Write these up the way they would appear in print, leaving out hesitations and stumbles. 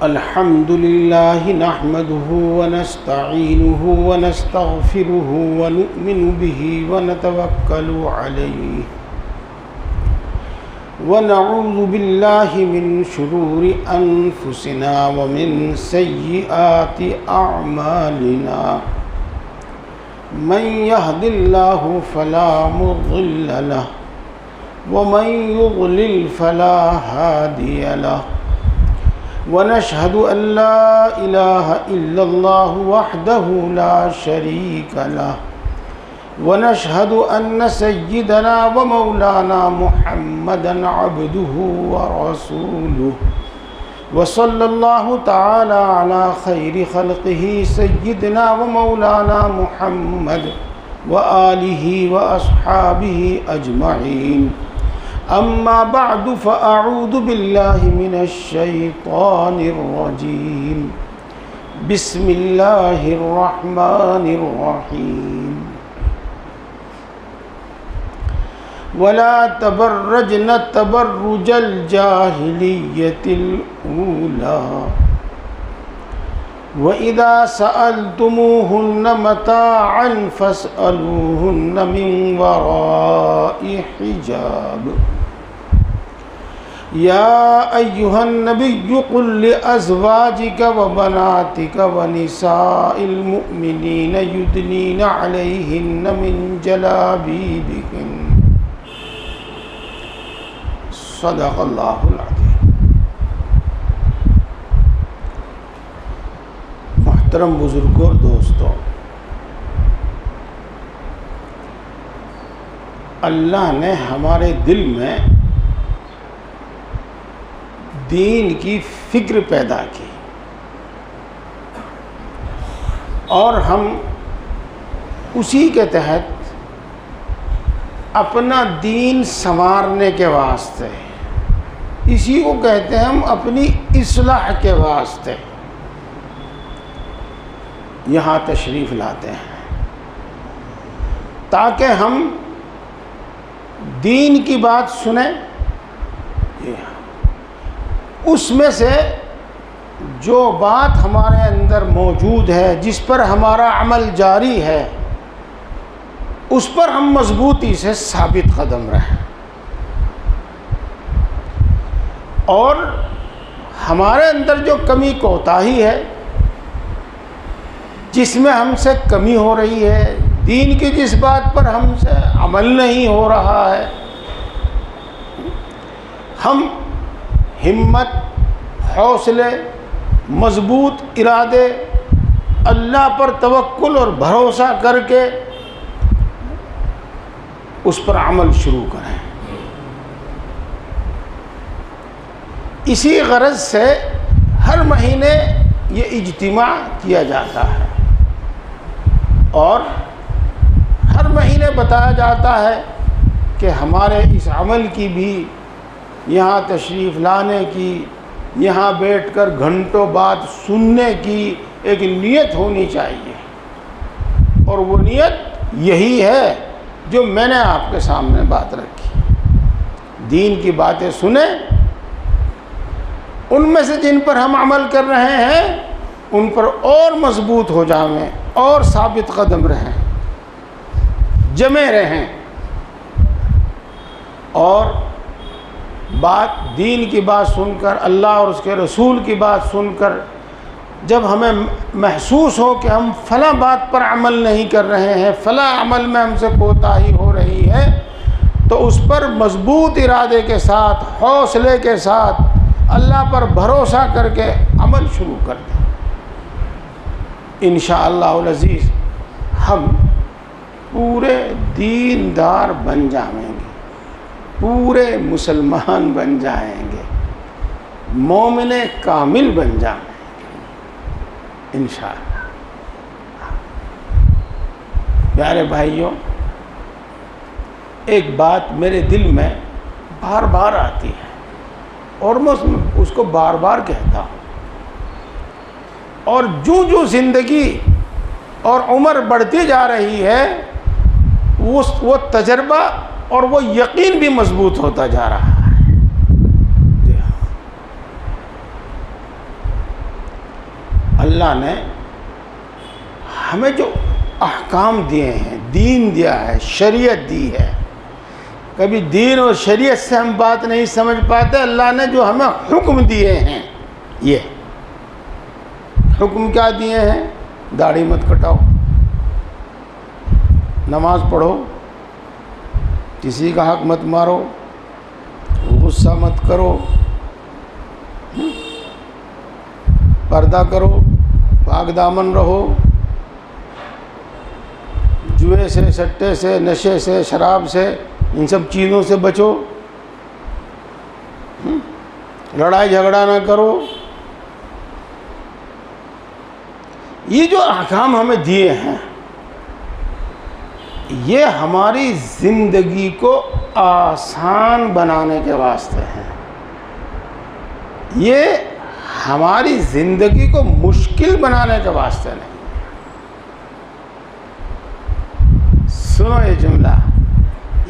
अल्हम्दुलिल्लाहि नहमदुहु व नस्तईनुहु व नस्तगफिरुहु व नु'मिनु बिही व नतवक्कलु अलैहि व नऊज़ु बिल्लाहि मिन शुरूरि अनफुसिना व मिन सय्यिआति अअमालिना मन यहदिल्लाहु फला मुज़िल्ल लहु व मन युज़लिल फला हादिय लहु व नशहदु अल्ला इलाहा इल्लल्लाहु वहदहु ला शरीक लहु व नशहदु अन्न सय्यिदना व मौलाना मुहम्मदन अब्दुहु व रसूलुहु व सल्लल्लाहु तआला अला खैरि खल्क़िही सय्यिदना व मौलाना मुहम्मद व आलिही व अस्हाबिही अजमईन। अम्मा बअदु फ़अऊज़ु बिल्लाहि मिनश शैतानिर रजीम। बिस्मिल्लाहिर रहमानिर रहीम। वला तबर्रजन तबर्रुजल जाहिलिय्यतिल ऊला व इज़ा सअलतुमूहुन्न मताअन फ़स्अलूहुन्न मिन वराइ हिजाब। या अय्युहन नबिय्यु कुल लिअज़वाजिका व बनातिका व निसाइल मुअ्मिनीना युदनीना अलैहिन्ना मिन जलाबीबिहिन। सदक़ल्लाहुल अज़ीम। मोहतरम बुजुर्गों और दोस्तों, अल्लाह ने हमारे दिल में दीन की फिक्र पैदा की और हम उसी के तहत अपना दीन संवारने के वास्ते, इसी को कहते हैं हम अपनी इस्लाह के वास्ते यहाँ तशरीफ़ लाते हैं, ताकि हम दीन की बात सुने, उसमें से जो बात हमारे अंदर मौजूद है, जिस पर हमारा अमल जारी है, उस पर हम मजबूती से साबित कदम रहें और हमारे अंदर जो कमी कोताही है, जिसमें हमसे कमी हो रही है, दीन की जिस बात पर हमसे अमल नहीं हो रहा है, हम हिम्मत, हौसले, मजबूत इरादे, अल्लाह पर तवक्कुल और भरोसा करके उस पर अमल शुरू करें। इसी गरज से हर महीने ये इज्तिमा किया जाता है और हर महीने बताया जाता है कि हमारे इस अमल की भी यहाँ तशरीफ़ लाने की, यहाँ बैठकर घंटों बात सुनने की एक नीयत होनी चाहिए और वो नीयत यही है जो मैंने आपके सामने बात रखी। दीन की बातें सुने, उनमें से जिन पर हम अमल कर रहे हैं उन पर और मजबूत हो जाएं और साबित कदम रहें, जमे रहें और बात, दीन की बात सुनकर, अल्लाह और उसके रसूल की बात सुनकर जब हमें महसूस हो कि हम फ़ला बात पर अमल नहीं कर रहे हैं, फ़ला अमल में हमसे कोताही हो रही है, तो उस पर मजबूत इरादे के साथ, हौसले के साथ अल्लाह पर भरोसा करके अमल शुरू कर दें। इंशाअल्लाहुल अज़ीज़ हम पूरे दीनदार बन जाएंगे, पूरे मुसलमान बन जाएंगे, मोमिने कामिल बन जाएंगे इंशाअल्लाह। प्यारे भाइयों, एक बात मेरे दिल में बार बार आती है और मैं उसको बार बार कहता हूँ, और जो ज़िंदगी और उम्र बढ़ती जा रही है, वो तजर्बा और वो यकीन भी मजबूत होता जा रहा है। अल्लाह ने हमें जो अहकाम दिए हैं, दीन दिया है, शरीयत दी है, कभी दीन और शरीयत से हम बात नहीं समझ पाते। अल्लाह ने जो हमें हुक्म दिए हैं, ये हुक्म क्या दिए हैं? दाढ़ी मत कटाओ, नमाज पढ़ो, किसी का हक मत मारो, गुस्सा मत करो, पर्दा करो, पाक दामन रहो, जुए से, सट्टे से, नशे से, शराब से, इन सब चीज़ों से बचो, लड़ाई झगड़ा ना करो। ये जो अहकाम हमें दिए हैं, ये हमारी ज़िंदगी को आसान बनाने के वास्ते हैं। ये हमारी ज़िंदगी को मुश्किल बनाने के वास्ते नहीं। सुनो ये जुमला,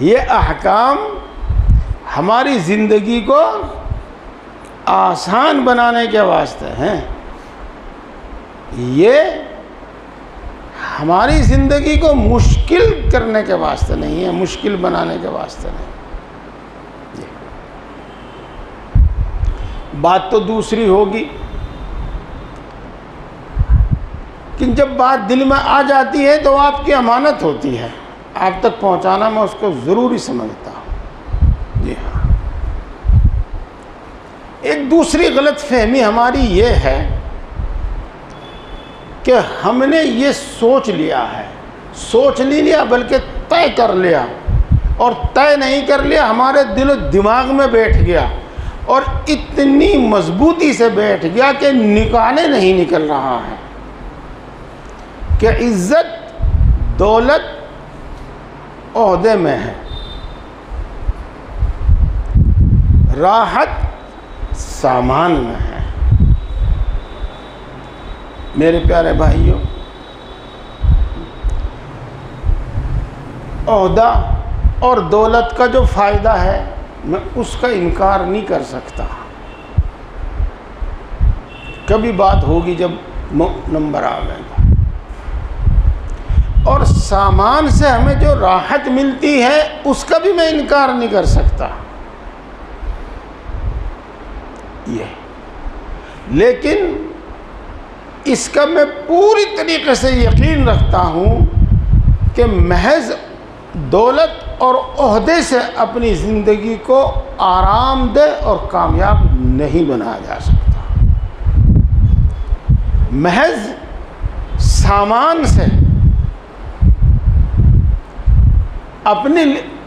ये अहकाम हमारी ज़िंदगी को आसान बनाने के वास्ते हैं। ये हमारी ज़िंदगी को मुश्किल करने के वास्ते नहीं है, मुश्किल बनाने के वास्ते नहीं। बात तो दूसरी होगी, कि जब बात दिल में आ जाती है तो आपकी अमानत होती है, आप तक पहुंचाना मैं उसको ज़रूरी समझता हूँ। जी हाँ। एक दूसरी गलतफहमी हमारी ये है कि हमने ये सोच लिया है, सोच नहीं लिया बल्कि तय कर लिया, और तय नहीं कर लिया, हमारे दिल और दिमाग में बैठ गया, और इतनी मजबूती से बैठ गया कि निकाले नहीं निकल रहा है कि इज्जत दौलत ओहदे में है, राहत सामान में है। मेरे प्यारे भाइयों, ओहदा और दौलत का जो फ़ायदा है, मैं उसका इनकार नहीं कर सकता। कभी बात होगी जब नंबर आवेगा। और सामान से हमें जो राहत मिलती है, उसका भी मैं इनकार नहीं कर सकता। ये लेकिन इसका मैं पूरी तरीके से यकीन रखता हूँ कि महज दौलत और ओहदे से अपनी ज़िंदगी को आरामदेह और कामयाब नहीं बनाया जा सकता। महज सामान से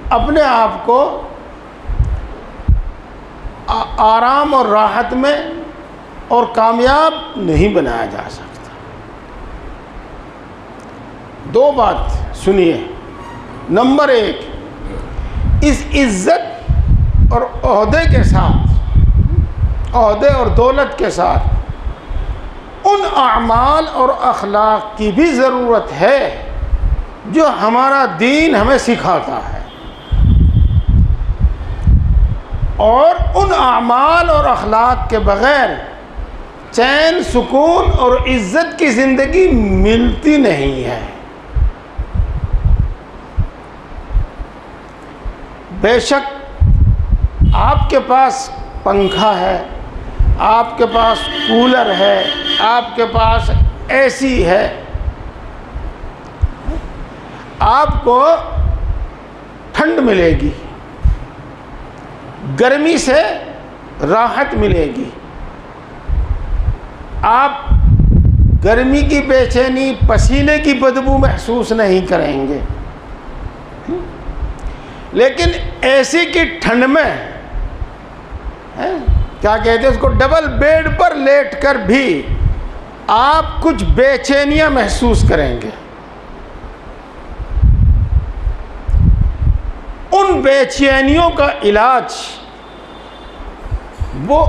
अपने आप को आराम और राहत में और कामयाब नहीं बनाया जा सकता। दो बात सुनिए। नंबर एक, इस इज्जत और ओहदे के साथ, ओहदे और दौलत के साथ उन अमाल और अखलाक की भी ज़रूरत है जो हमारा दीन हमें सिखाता है, और उन अमाल और अखलाक के बग़ैर चैन, सुकून और इज़्ज़त की ज़िंदगी मिलती नहीं है। बेशक आपके पास पंखा है, आपके पास कूलर है, आपके पास एसी है, आपको ठंड मिलेगी, गर्मी से राहत मिलेगी, आप गर्मी की बेचैनी, पसीने की बदबू महसूस नहीं करेंगे। लेकिन एसी की ठंड में क्या कहते हैं उसको, डबल बेड पर लेटकर भी आप कुछ बेचैनियां महसूस करेंगे। उन बेचैनियों का इलाज वो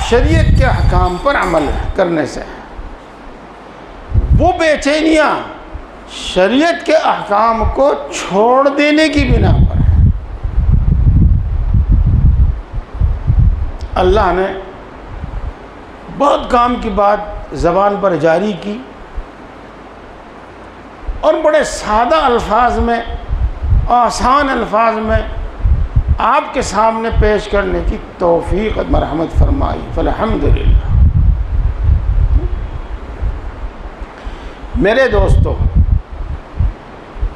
शरीयत के अहकाम पर अमल करने से है। वो बेचैनियां शरीयत के अहकाम को छोड़ देने की बिना पर है। अल्लाह ने बहुत काम की बात ज़बान पर जारी की और बड़े सादा अल्फाज में, आसान अल्फाज में आपके सामने पेश करने की तौफीक मरहमत फरमाई। अल्हम्दुलिल्लाह। मेरे दोस्तों,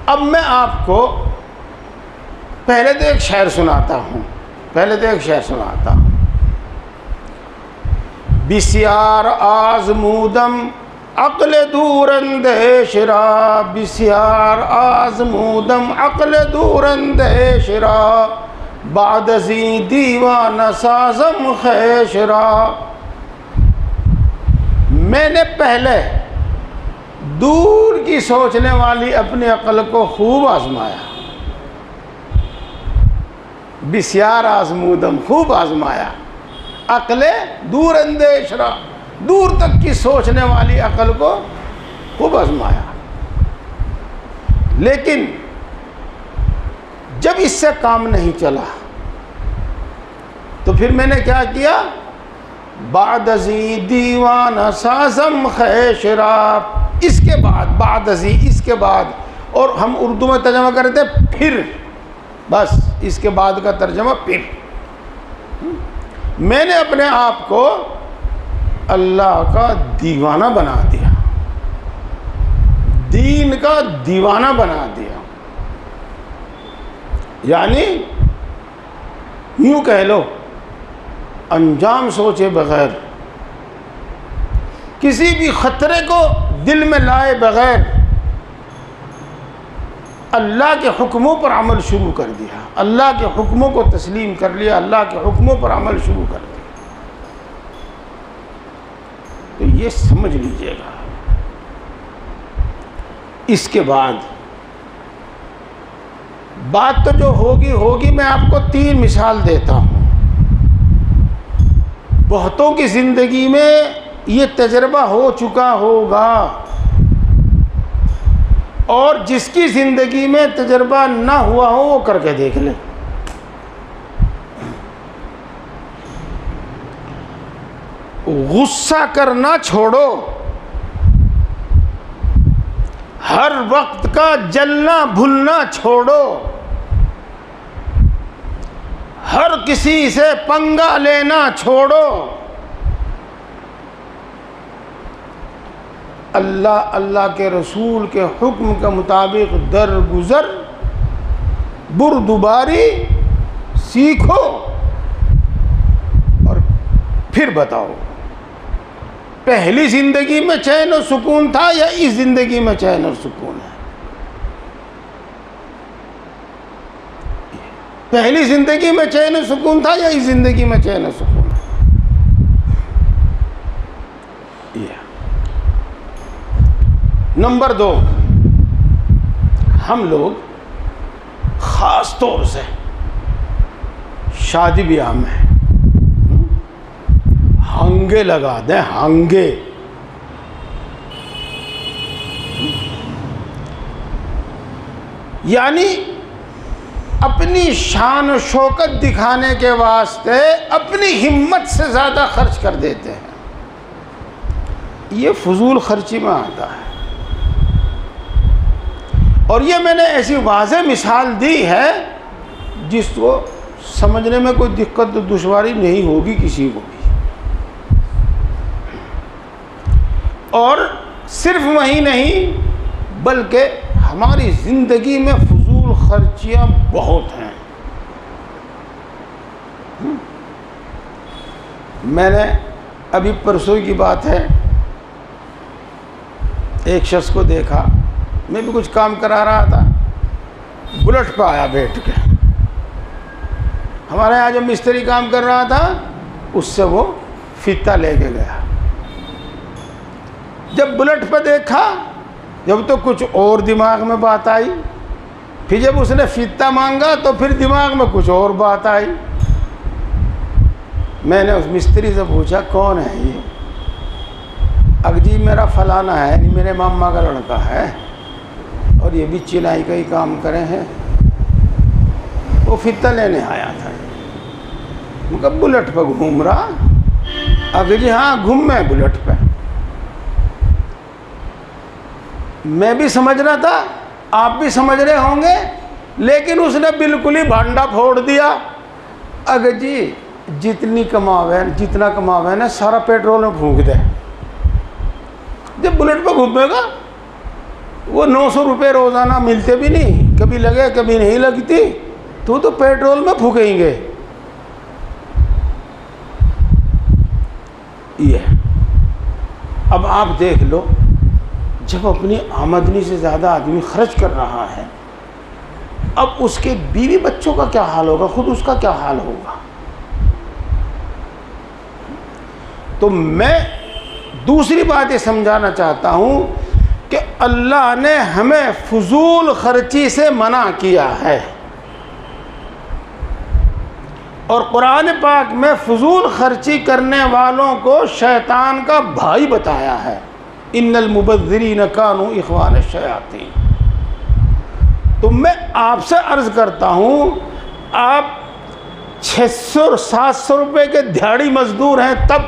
अब मैं आपको पहले तो एक शेर सुनाता हूँ। बिस्यार आज़मूदम अक़्ल दूरंदेश रा, बिस्यार आज़मूदम अक़्ल दूरंदेश रा, बादज़ी दीवाना साज़म ख़ैश रा। मैंने पहले दूर की सोचने वाली अपनी अक़ल को खूब आज़माया। बिस्यार आज़मूदम, खूब आज़माया। अक़ल दूर अंदेश रा, दूर तक की सोचने वाली अक़ल को खूब आज़माया। लेकिन जब इससे काम नहीं चला तो फिर मैंने क्या किया? बादज़ी दीवाना साज़म ख़ैशरा। इसके बाद, बादज़ी इसके बाद, और हम उर्दू में तर्जमा करते फिर, बस इसके बाद का तर्जमा फिर। मैंने अपने आप को अल्लाह का दीवाना बना दिया, दीन का दीवाना बना दिया। यानी यूँ कह लो, अंजाम सोचे बगैर, किसी भी खतरे को दिल में लाए बगैर अल्लाह के हुक्मों पर अमल शुरू कर दिया, अल्लाह के हुक्मों को तस्लीम कर लिया, अल्लाह के हुक्मों पर अमल शुरू कर दिया। तो ये समझ लीजिएगा। इसके बाद बात तो जो होगी, मैं आपको 3 मिसाल देता हूँ। बहुतों की ज़िंदगी में ये तजर्बा हो चुका होगा, और जिसकी ज़िंदगी में तजर्बा ना हुआ हो वो करके देख ले। गुस्सा करना छोड़ो, हर वक्त का जलना भूलना छोड़ो, हर किसी से पंगा लेना छोड़ो। अल्लाह अल्लाह के रसूल के हुक्म के मुताबिक दरगुजर बुर्दुबारी सीखो, और फिर बताओ पहली ज़िंदगी में चैन और सुकून था या इस ज़िंदगी में चैन और सुकून है? पहली ज़िंदगी में चैन और सुकून था या इस ज़िंदगी में चैन और सुकून है? नंबर 2, हम लोग ख़ास तौर से शादी ब्याह में हंगे लगा दें, हंगे। यानी अपनी शान और शौकत दिखाने के वास्ते अपनी हिम्मत से ज़्यादा खर्च कर देते हैं। ये फजूल खर्ची में आता है। और ये मैंने ऐसी वाज़ेह मिसाल दी है जिसको समझने में कोई दिक्कत तो दुश्वारी नहीं होगी किसी को भी। और सिर्फ वही नहीं बल्कि हमारी ज़िंदगी में फजूल खर्चियाँ बहुत हैं। मैंने अभी परसों की बात है, एक शख्स को देखा, मैं भी कुछ काम करा रहा था, बुलेट पे आया बैठ के। हमारे यहाँ जो मिस्त्री काम कर रहा था उससे वो फीता लेके गया। जब बुलेट पे देखा, जब तो कुछ और दिमाग में बात आई, फिर जब उसने फीता मांगा तो फिर दिमाग में कुछ और बात आई। मैंने उस मिस्त्री से पूछा, कौन है ये? अगजी मेरा फलाना है, नहीं मेरे मामा का लड़का है, और ये भी चिनाई का ही काम करे हैं। वो फीता लेने आया था। मतलब बुलेट पर घूम रहा? अगजी हाँ, घूम में बुलेट पे। मैं भी समझ रहा था, आप भी समझ रहे होंगे, लेकिन उसने बिल्कुल ही भांडा फोड़ दिया। अगर जी जितना कमावे ना सारा पेट्रोल में फूंक दे। जब बुलेट पर घूमेगा वो 900 रुपये रोज़ाना मिलते भी नहीं, कभी लगे कभी नहीं लगती, तो पेट्रोल में फूकेंगे। ये अब आप देख लो, जब अपनी आमदनी से ज़्यादा आदमी खर्च कर रहा है, अब उसके बीवी बच्चों का क्या हाल होगा, खुद उसका क्या हाल होगा। तो मैं दूसरी बात ये समझाना चाहता हूँ कि अल्लाह ने हमें फजूल खर्ची से मना किया है, और कुरान पाक में फजूल खर्ची करने वालों को शैतान का भाई बताया है। इन्नल मुबज़्ज़िरीन कानू इख़वान शयातीन। तो मैं आपसे अर्ज़ करता हूँ, आप 600-700 रुपये के दिहाड़ी मजदूर हैं तब,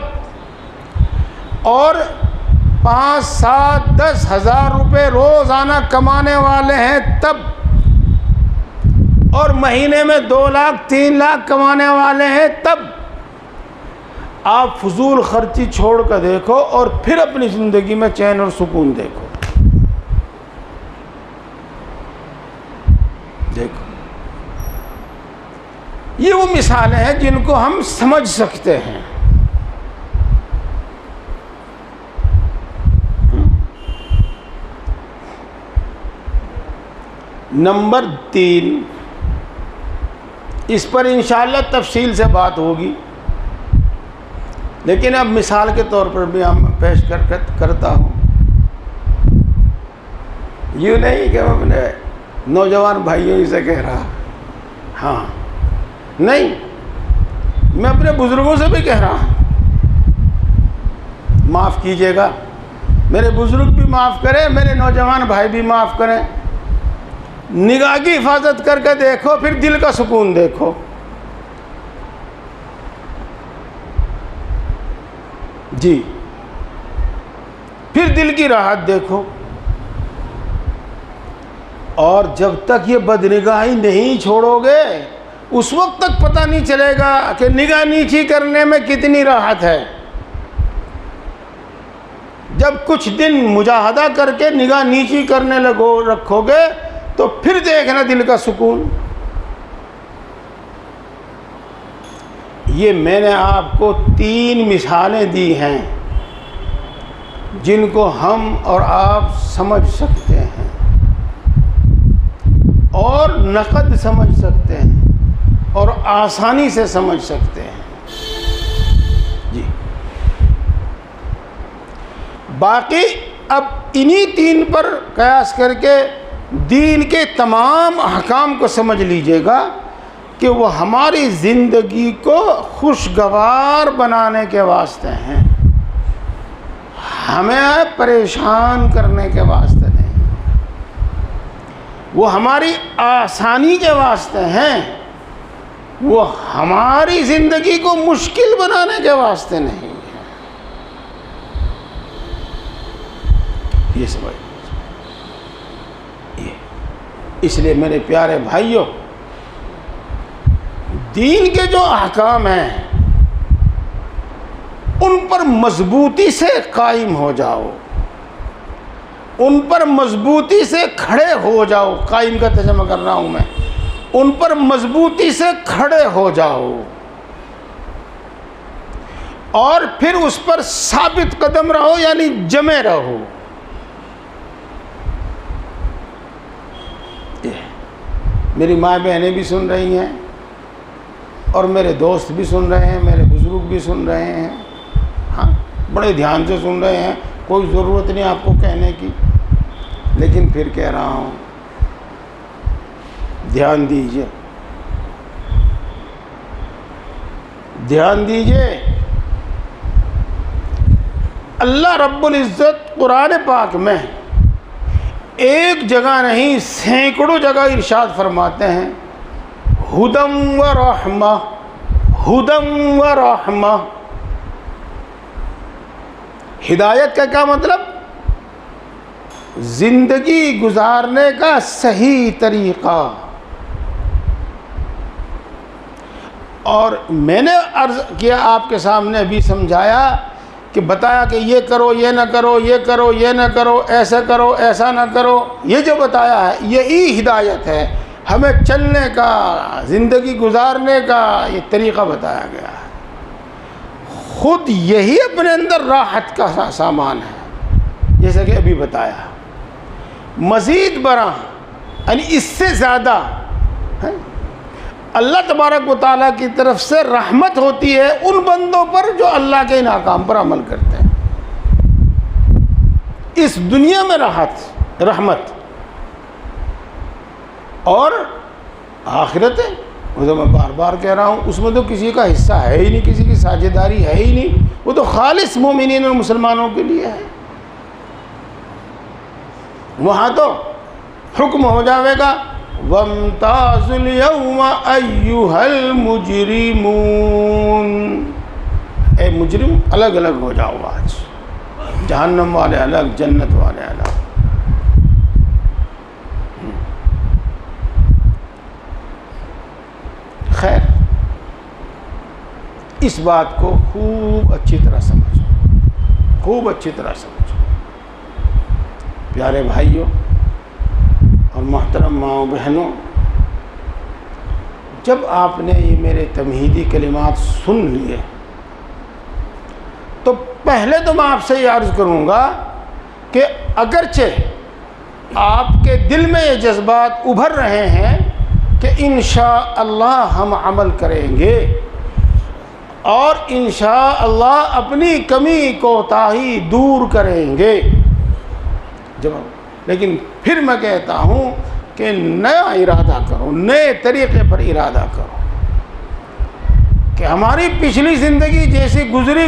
और 5-7-10 हज़ार रुपये रोज़ाना कमाने वाले हैं तब, और महीने में 2 लाख 3 लाख कमाने वाले हैं तब, आप फजूल खर्ची छोड़ कर देखो और फिर अपनी ज़िंदगी में चैन और सुकून देखो। ये वो मिसालें हैं जिनको हम समझ सकते हैं। नंबर 3, इस पर इंशाअल्लाह तफसील से बात होगी, लेकिन अब मिसाल के तौर पर भी हम पेश करता हूँ। यूँ नहीं कि मैं अपने नौजवान भाइयों से कह रहा, हाँ नहीं, मैं अपने बुज़ुर्गों से भी कह रहा हूँ। माफ़ कीजिएगा, मेरे बुज़ुर्ग भी माफ़ करें, मेरे नौजवान भाई भी माफ़ करें। निगाह की हिफाजत करके देखो, फिर दिल का सुकून देखो। जी, फिर दिल की राहत देखो। और जब तक ये बदनिगाही नहीं छोड़ोगे, उस वक्त तक पता नहीं चलेगा कि निगाह नीची करने में कितनी राहत है। जब कुछ दिन मुजाहदा करके निगाह नीची करने रखोगे, तो फिर देखना दिल का सुकून। ये मैंने आपको 3 मिसालें दी हैं जिनको हम और आप समझ सकते हैं और नकद समझ सकते हैं और आसानी से समझ सकते हैं। जी, बाकी अब इन्हीं 3 पर कयास करके दीन के तमाम अहकाम को समझ लीजिएगा कि वो हमारी ज़िंदगी को खुशगवार बनाने के वास्ते हैं, हमें परेशान करने के वास्ते नहीं। वो हमारी आसानी के वास्ते हैं, वो हमारी ज़िंदगी को मुश्किल बनाने के वास्ते नहीं है। ये समझ, इसलिए मेरे प्यारे भाइयों, दीन के जो अहकाम हैं उन पर मजबूती से कायम हो जाओ, उन पर मजबूती से खड़े हो जाओ। कायम का तर्जुमा कर रहा हूं मैं, उन पर मजबूती से खड़े हो जाओ और फिर उस पर साबित कदम रहो, यानी जमे रहो। मेरी माँ बहनें भी सुन रही हैं और मेरे दोस्त भी सुन रहे हैं, मेरे बुजुर्ग भी सुन रहे हैं। हाँ, बड़े ध्यान से सुन रहे हैं, कोई ज़रूरत नहीं आपको कहने की, लेकिन फिर कह रहा हूँ, ध्यान दीजिए, ध्यान दीजिए। अल्लाह रब्बुल इज़्ज़त कुरान पाक में एक जगह नहीं सैकड़ों जगह इरशाद फरमाते हैं, हुदम व रहमा, हुदम व रहमा। हिदायत का क्या मतलब? ज़िंदगी गुजारने का सही तरीक़ा। और मैंने अर्ज़ किया आपके सामने, अभी समझाया कि बताया कि ये करो, ये ना करो, ये करो, ये ना करो, ऐसा करो, ऐसा ना करो। ये जो बताया है यही हिदायत है, हमें चलने का, ज़िंदगी गुजारने का ये तरीक़ा बताया गया है। ख़ुद यही अपने अंदर राहत का सामान है, जैसे कि अभी बताया। मज़ीद बरा यानी इससे ज़्यादा अल्लाह तबारक व तआला की तरफ से रहमत होती है उन बंदों पर जो अल्लाह के इन अहकाम पर अमल करते हैं। इस दुनिया में राहत, रहमत, और आखिरत है, वो तो मैं बार बार कह रहा हूँ, उसमें तो किसी का हिस्सा है ही नहीं, किसी की साझेदारी है ही नहीं। वो तो खालिस मोमिनीन और मुसलमानों के लिए है। वहाँ तो हुक्म हो जाएगा, वम्ताज़ुल यौमा अय्युहल मुजरिमून, ए मुजरिम अलग अलग हो जाओ आज, जहन्नम वाले अलग, जन्नत वाले अलग। खैर, इस बात को खूब अच्छी तरह समझो, खूब अच्छी तरह समझो प्यारे भाइयों और मोहतरम माओ बहनों। जब आपने ये मेरे तमहीदी कलिमात सुन लिए तो पहले तो मैं आपसे ये अर्ज़ करूँगा कि अगरचे आपके दिल में ये जज्बात उभर रहे हैं कि इंशाअल्लाह हम अमल करेंगे और इंशाअल्लाह अपनी कमी कोताही दूर करेंगे, लेकिन फिर मैं कहता हूँ कि नया इरादा करो, नए तरीक़े पर इरादा करो कि हमारी पिछली ज़िंदगी जैसी गुज़री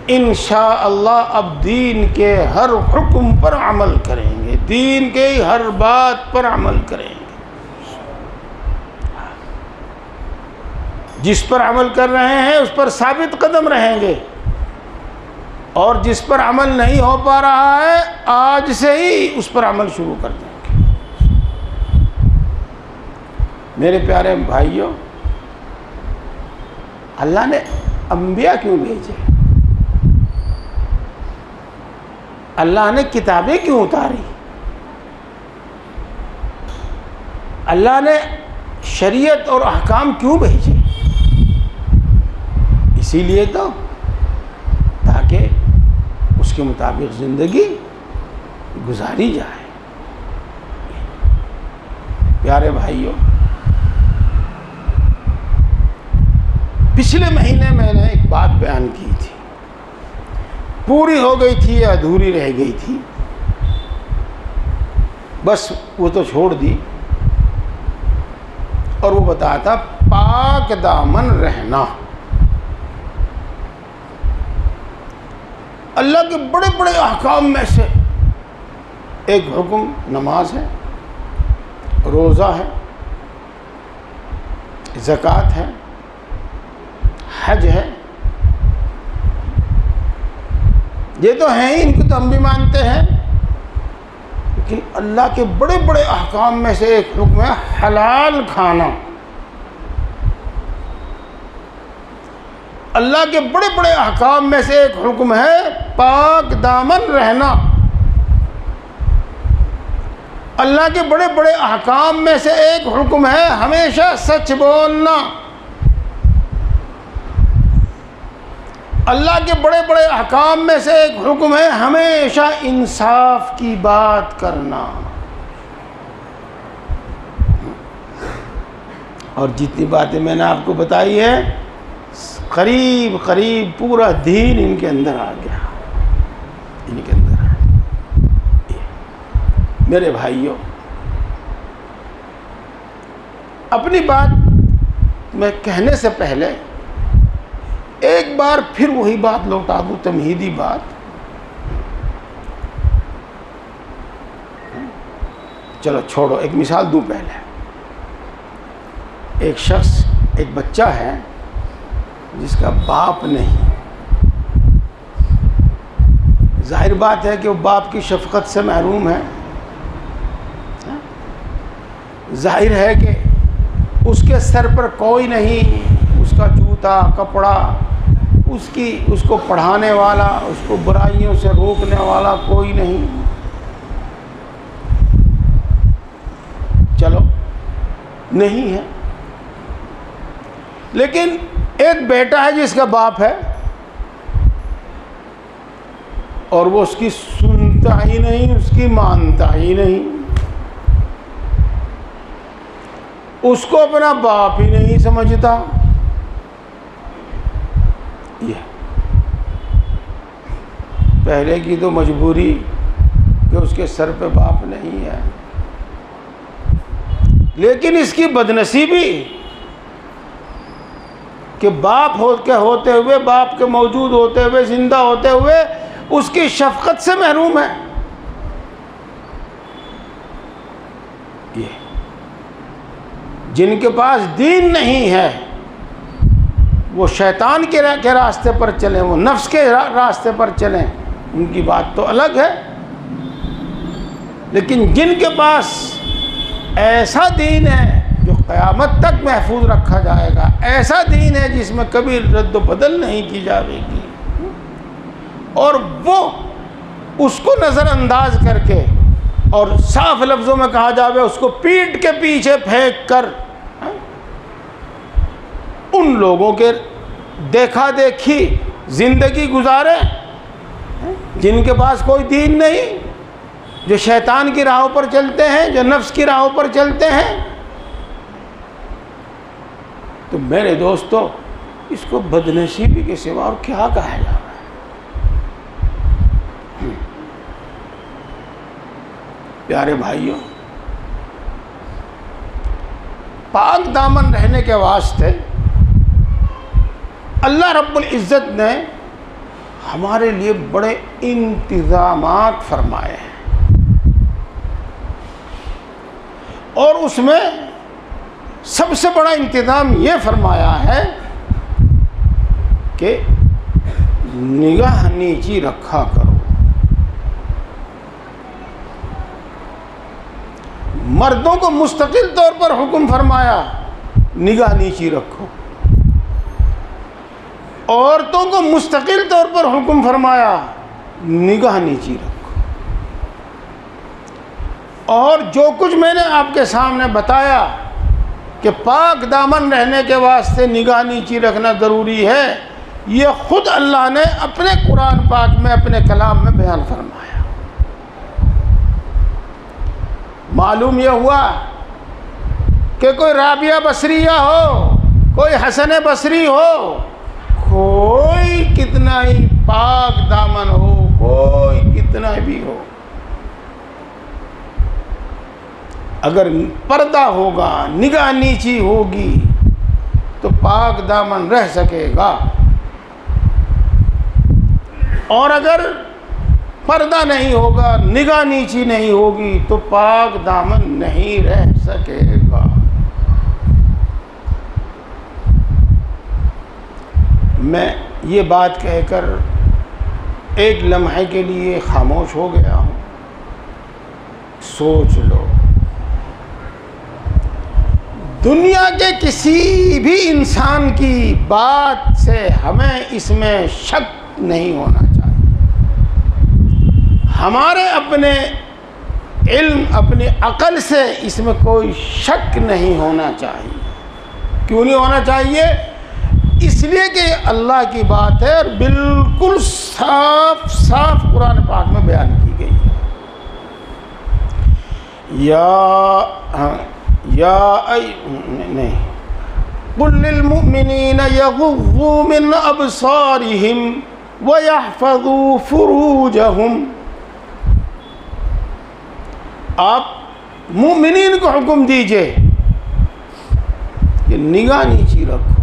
इंशाअल्लाह अब दीन के हर हुक्म पर अमल करेंगे, दीन के हर बात पर अमल करेंगे। जिस पर अमल कर रहे हैं उस पर साबित कदम रहेंगे, और जिस पर अमल नहीं हो पा रहा है आज से ही उस पर अमल शुरू कर देंगे। मेरे प्यारे भाइयों, अल्लाह ने अंबिया क्यों भेजे? अल्लाह ने किताबें क्यों उतारी? अल्लाह ने शरीयत और अहकाम क्यों भेजे? इसीलिए तो ताकि उसके मुताबिक ज़िंदगी गुजारी जाए। प्यारे भाइयों, पिछले महीने मैंने एक बात बयान की थी, पूरी हो गई थी या अधूरी रह गई थी, बस वो तो छोड़ दी। और वो बताया था पाक दामन रहना। अल्लाह के बड़े बड़े अहकाम में से एक हुक्म नमाज है, रोज़ा है, ज़कात है, हज है। ये तो हैं ही, इनको तो हम भी मानते हैं, लेकिन अल्लाह के बड़े बड़े अहकाम में से एक हुक्म है हलाल खाना। अल्लाह के बड़े बड़े अहकाम में से एक हुक्म है पाक दामन रहना। अल्लाह के बड़े बड़े अहकाम में से एक हुक्म है हमेशा सच बोलना। अल्लाह के बड़े बड़े अहकाम में से एक हुक्म है हमेशा इंसाफ की बात करना। और जितनी बातें मैंने आपको बताई है, करीब करीब पूरा दीन इनके अंदर आ गया, इनके अंदर आ गया। मेरे भाइयों, अपनी बात मैं कहने से पहले एक बार फिर वही बात लौटा दूँ, तमहीदी बात। चलो छोड़ो, एक मिसाल दूँ पहले। एक शख्स, एक बच्चा है जिसका बाप नहीं, जाहिर बात है कि वो बाप की शफकत से महरूम है। जाहिर है कि उसके सर पर कोई नहीं, उसका जूता कपड़ा, उसको पढ़ाने वाला, उसको बुराइयों से रोकने वाला कोई नहीं। चलो नहीं है, लेकिन एक बेटा है जिसका बाप है और वो उसकी सुनता ही नहीं, उसकी मानता ही नहीं, उसको अपना बाप ही नहीं समझता। ये पहले की तो मजबूरी कि उसके सर पे बाप नहीं है, लेकिन इसकी बदनसीबी कि बाप होते हुए, बाप के मौजूद होते हुए, जिंदा होते हुए उसकी शफकत से महरूम है। ये जिनके पास दीन नहीं है वो शैतान के रास्ते पर चलें, वो नफ्स के रास्ते पर चलें, उनकी बात तो अलग है। लेकिन जिनके पास ऐसा दीन है जो क़यामत तक महफूज रखा जाएगा, ऐसा दीन है जिसमें कभी रद्द बदल नहीं की जाएगी, और वो उसको नज़रअंदाज करके और साफ लफ्ज़ों में कहा जावे उसको पीठ के पीछे फेंक कर उन लोगों के देखा देखी ज़िंदगी गुजारे जिनके पास कोई दीन नहीं, जो शैतान की राहों पर चलते हैं, जो नफ्स की राहों पर चलते हैं। तो मेरे दोस्तों, इसको बदनसीबी के सिवा और क्या कहा जा रहा है। प्यारे भाइयों, पाक दामन रहने के वास्ते अल्लाह रब्बुल इज़्ज़त ने हमारे लिए बड़े इंतज़ामात फरमाए हैं, और उसमें सबसे बड़ा इंतज़ाम ये फरमाया है कि निगाह नीची रखा करो। मर्दों को मुस्तकिल तौर पर हुक्म फरमाया निगाह नीची रखो, औरतों को मुस्तकिल तौर पर हुक्म फरमाया निगाह नीची रखो। और जो कुछ मैंने आपके सामने बताया कि पाक दामन रहने के वास्ते निगाह नीची रखना ज़रूरी है, ये ख़ुद अल्लाह ने अपने कुरान पाक में, अपने कलाम में बयान फरमाया। मालूम यह हुआ कि कोई राबिया बसरिया हो, कोई हसन बसरी हो, कोई कितना ही पाक दामन हो, कोई कितना भी हो, अगर पर्दा होगा, निगाह नीची होगी तो पाक दामन रह सकेगा, और अगर पर्दा नहीं होगा, निगाह नीची नहीं होगी तो पाक दामन नहीं रह सकेगा। मैं ये बात कहकर एक लम्हे के लिए खामोश हो गया हूँ। सोच लो, दुनिया के किसी भी इंसान की बात से हमें इसमें शक नहीं होना चाहिए। हमारे अपने इल्म, अपनी अक़ल से इसमें कोई शक नहीं होना चाहिए। क्यों नहीं होना चाहिए? इसलिए कि अल्लाह की बात है और बिल्कुल साफ साफ कुरान पाक में बयान की गई है। कुल लिल मुमिनीना यग़ुज़्ज़ू मिन अबसारिहिम व यहफ़ज़ू फ़ुरूजहुम। आप मुमिनीन को हुक्म दीजिए कि निगाह नीची रखो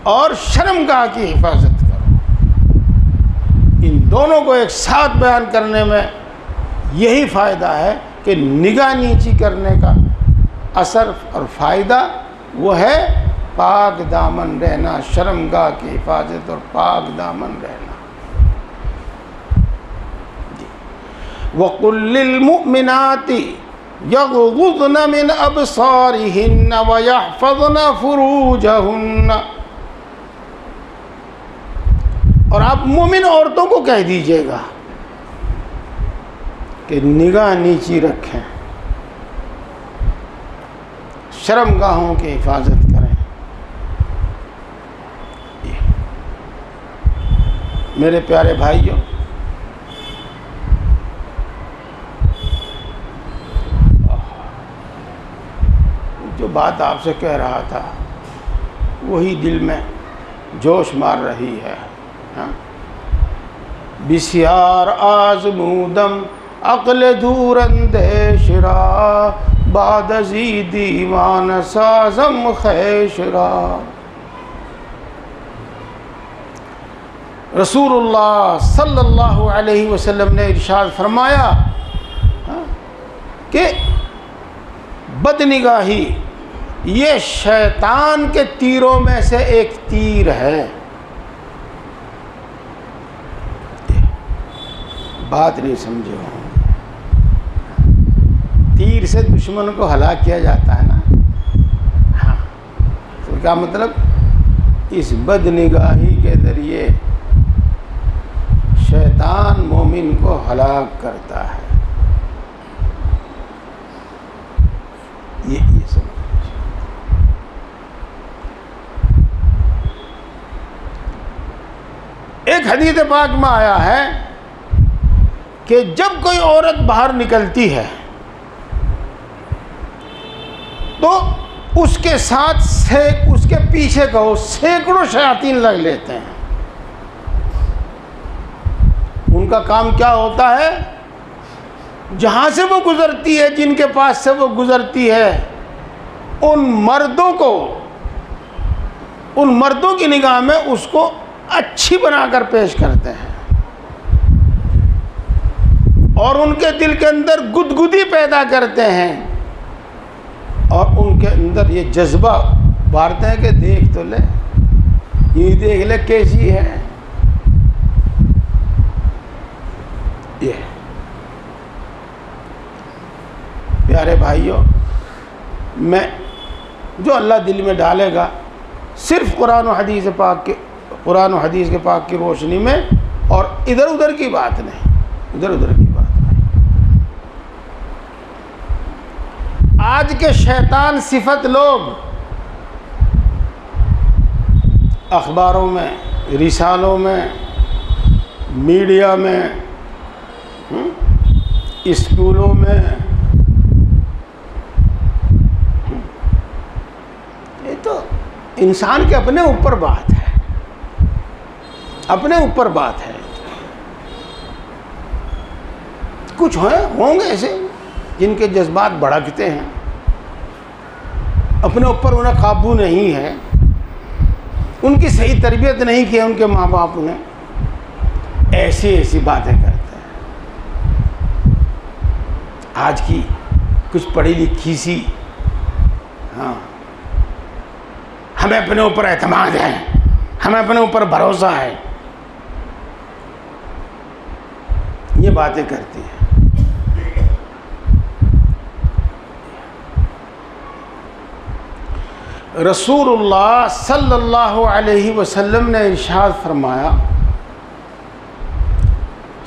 और शर्मगाह की हिफाजत करो। इन दोनों को एक साथ बयान करने में यही फ़ायदा है कि निगाह नीची करने का असर और फ़ायदा वो है पाक दामन रहना, शर्मगाह की हिफाजत और पाक दामन रहना। वकुल्लिल मुमिनाति यग़ुज़्न मिन अबसारिहिन्न व यहफ़ज़्न फ़ुरूजहुन्न। और आप मोमिन औरतों को कह दीजिएगा कि निगाह नीची रखें, शर्मगाहों की हिफाजत करें। मेरे प्यारे भाइयों, जो बात आपसे कह रहा था वही दिल में जोश मार रही है। बिस्यार आज़मूदम अक़्ल दूर अंदेशरा बादज़ी दीवान साज़म खैशरा। रसूलुल्लाह सल्लल्लाहु अलैहि वसल्लम ने इरशाद फरमाया कि बदनिगाही ये शैतान के तीरों में से एक तीर है। बात नहीं समझे हो, तीर से दुश्मन को हलाक किया जाता है ना। हाँ, तो क्या मतलब, इस बदनिगाही के ज़रिए शैतान मोमिन को हलाक करता है। ये समझ। एक हदीस पाक में आया है कि जब कोई औरत बाहर निकलती है तो उसके साथ उसके पीछे कहो सैकड़ों शयातीन लग लेते हैं। उनका काम क्या होता है, जहाँ से वो गुज़रती है, जिनके पास से वो गुज़रती है, उन मर्दों की निगाह में उसको अच्छी बनाकर पेश करते हैं और उनके दिल के अंदर गुदगुदी पैदा करते हैं और उनके अंदर ये जज्बा बारते हैं कि देख तो ले, ये देख ले कैसी है। ये प्यारे भाइयों, मैं जो अल्लाह दिल में डालेगा सिर्फ कुरान और हदीस के पाक की रोशनी में, और इधर उधर की बात नहीं, इधर उधर की बात नहीं। आज के शैतान सिफत लोग अखबारों में, रिसालों में, मीडिया में, स्कूलों में, ये तो इंसान के अपने ऊपर बात है, अपने ऊपर बात है। कुछ होंगे ऐसे जिनके जज्बात भड़कते हैं, अपने ऊपर उन्हें काबू नहीं है, उनकी सही तरबियत नहीं की है उनके माँ बाप ने, ऐसी ऐसी बातें करते हैं। आज की कुछ पढ़ी लिखी सी, हाँ, हमें अपने ऊपर एतमाद है, हमें अपने ऊपर भरोसा है, ये बातें करती हैं। रसूलुल्लाह सल्लल्लाहु अलैहि वसल्लम ने इरशाद फरमाया,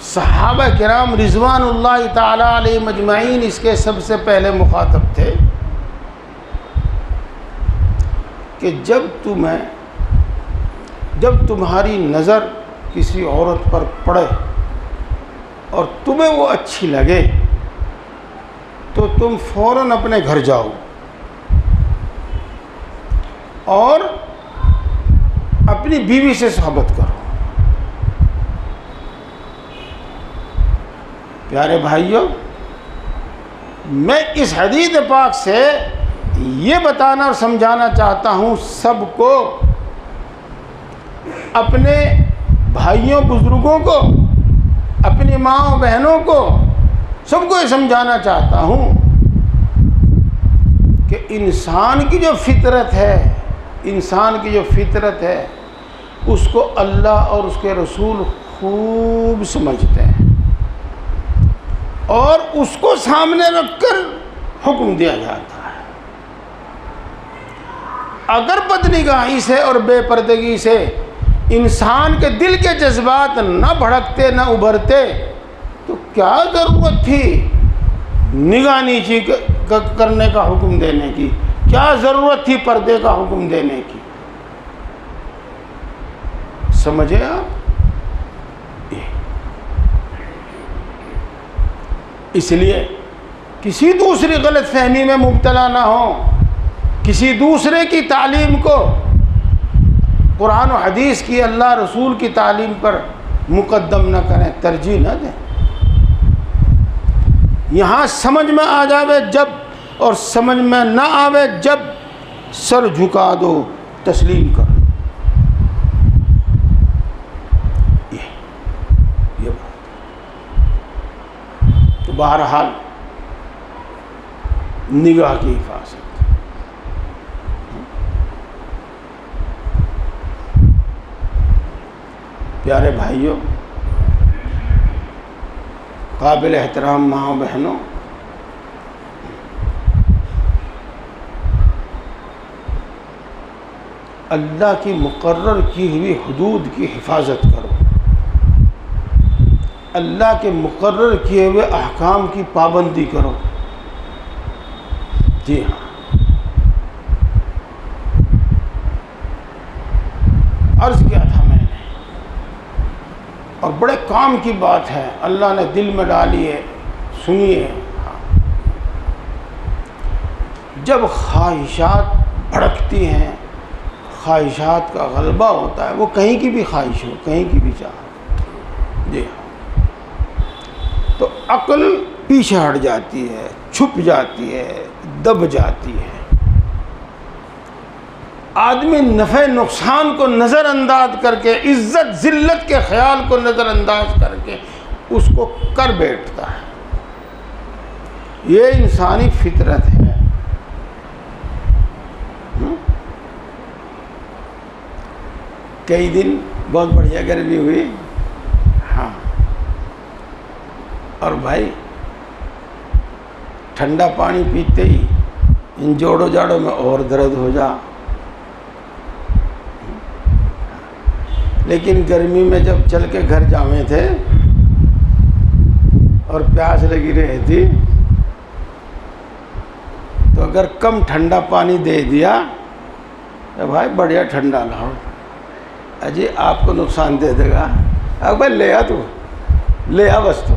सहाबा किराम रिज़वानुल्लाह ताला अलैहिम अजमाइन इसके सबसे पहले मुखातब थे कि जब तुम्हारी नज़र किसी औरत पर पड़े और तुम्हें वो अच्छी लगे तो तुम फ़ौरन अपने घर जाओ और अपनी बीवी से सोहबत करो। प्यारे भाइयों, मैं इस हदीस पाक से ये बताना और समझाना चाहता हूँ सबको, अपने भाइयों बुज़ुर्गों को, अपनी माँ बहनों को, सबको ये समझाना चाहता हूँ कि इंसान की जो फितरत है, उसको अल्लाह और उसके रसूल खूब समझते हैं। और उसको सामने रखकर हुक्म दिया जाता है। अगर बदनिगाही से और बेपर्दगी से इंसान के दिल के जज्बात न भड़कते न उभरते तो क्या ज़रूरत थी निगाह नीची करने का हुक्म देने की, क्या ज़रूरत थी पर्दे का हुक्म देने की। समझे आप? इसलिए किसी दूसरी गलत फहमी में मुब्तला ना हो, किसी दूसरे की तालीम को कुरान और हदीस की, अल्लाह रसूल की तालीम पर मुकद्दम न करें, तरजीह न दें। यहाँ समझ में आ जावे जब और समझ में ना आवे जब सर झुका दो, तस्लीम करो। ये बात। तो बहरहाल निगाह की हिफाजत। प्यारे भाइयों, काबिल एहतराम माँ बहनों, अल्लाह की मुकर्रर की हुई हुदूद की हिफाजत करो, अल्लाह के मुकर्रर किए हुए अहकाम की पाबंदी करो। जी हाँ, अर्ज़ किया था मैंने, और बड़े काम की बात है, अल्लाह ने दिल में डाली है, सुनिए। जब ख्वाहिशात भड़कती हैं, ख्वाहिशात का गलबा होता है, वो कहीं की भी ख्वाहिश हो, कहीं की भी चाह, जी हाँ, तो अक्ल पीछे हट जाती है, छुप जाती है, दब जाती है। आदमी नफ़े नुकसान को नज़रअंदाज करके, इज़्ज़त ज़िल्लत के ख्याल को नज़रअंदाज करके उसको कर बैठता है। ये इंसानी फितरत है। कई दिन बहुत बढ़िया गर्मी हुई, हाँ, और भाई ठंडा पानी पीते ही इन जोड़ों जाड़ों में और दर्द हो जा। लेकिन गर्मी में जब चल के घर जावे थे और प्यास लगी रही थी, तो अगर कम ठंडा पानी दे दिया तो भाई बढ़िया ठंडा लाओ, अजी आपको नुकसान दे देगा। अब भाई ले आ, तू ले आ बस, तू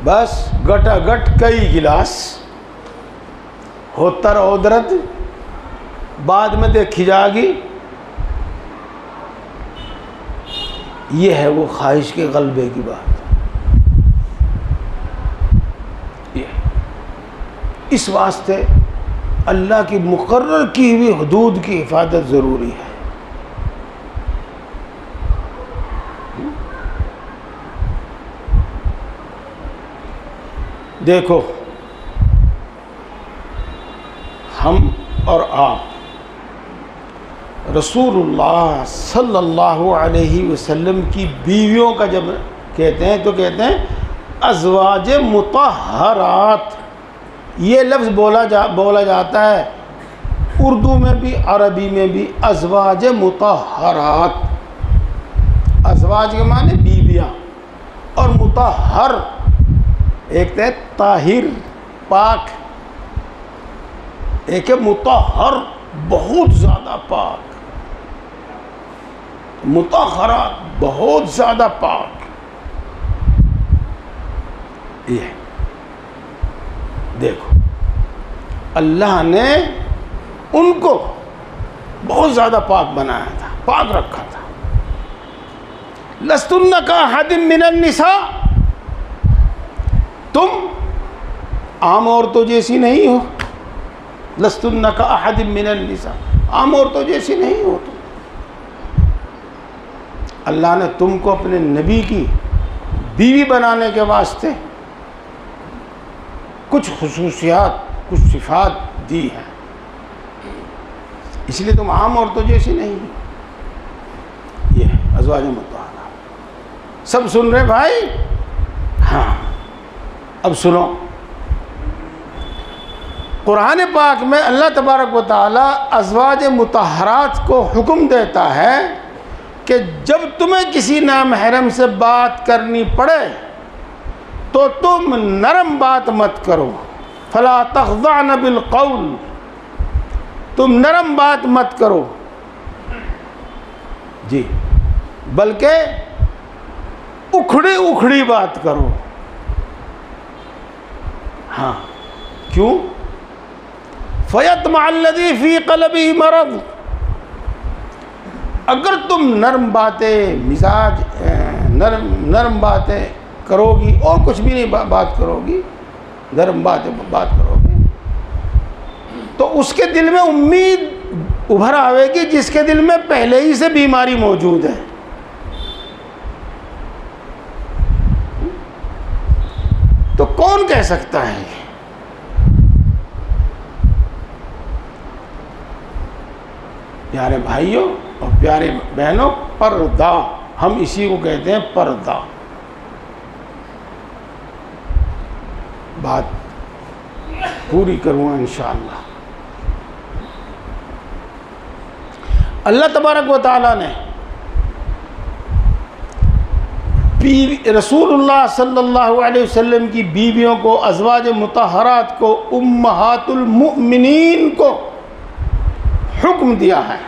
बस गटागट कई गिलास होता रहो दर्द, बाद में देखी जाएगी। ये है वो ख्वाहिश के गलबे की बात। ये इस वास्ते अल्लाह की मुकर्रर की हुई हुदूद की हिफाजत ज़रूरी है। देखो, हम और आप रसूलुल्लाह सल्लल्लाहु अलैहि वसल्लम की बीवियों का जब कहते हैं तो कहते हैं अज़वाज मुतहरात। ये लफ्ज़ बोला जाता है उर्दू में भी, अरबी में भी, अज़वाज मुतहरात। अज़वाज के माने बीवियाँ, और मुतहर एक है ताहिर पाक, एक है मुतहर बहुत ज़्यादा पाक, मुतहरात बहुत ज़्यादा पाक। ये देखो, अल्लाह ने उनको बहुत ज़्यादा पाक बनाया था, पाक रखा था। लस्तुन्ना का हदिम मिनन निसा, तुम आम औरतों जैसी नहीं हो। लस्तुन्ना का अहदिम मिनन निसा, आम औरतों जैसी नहीं हो तुम। अल्लाह ने तुमको अपने नबी की बीवी बनाने के वास्ते कुछ खुसूसियात, कुछ सिफात दी हैं, इसलिए तुम आम औरतों जैसी नहीं हो। ये है अज़वाज मुतहरा। सब सुन रहे भाई? हाँ, अब सुनो। कुरान पाक में अल्लाह तबारक व तआला अज़वाज मुतहरात को हुक्म देता है कि जब तुम्हें किसी नामहरम से बात करनी पड़े तो तुम नरम बात मत करो। फला तख़ज़अन बिलक़ौल, तुम नरम बात मत करो जी, बल्कि उखड़ी उखड़ी बात करो। हाँ, क्यों? फ़यत्मअल्लज़ी फ़ी क़ल्बिही मरज़, अगर तुम नरम बातें, मिजाज नरम बातें करोगी और कुछ भी नहीं बात करोगी, नरम बात करोगे, तो उसके दिल में उम्मीद उभर आवेगी जिसके दिल में पहले ही से बीमारी मौजूद है। तो कौन कह सकता है? प्यारे भाइयों और प्यारे बहनों, पर्दा, हम इसी को कहते हैं पर्दा। बात पूरी करूँगा इंशाअल्लाह। अल्लाह तबारक व तआला ने रसूलुल्लाह सल्लल्लाहु अलैहि वसल्लम की बीवियों को, अज़वाज मुतहरात को, उम्महातुल मुमिनीन को हुक्म दिया है,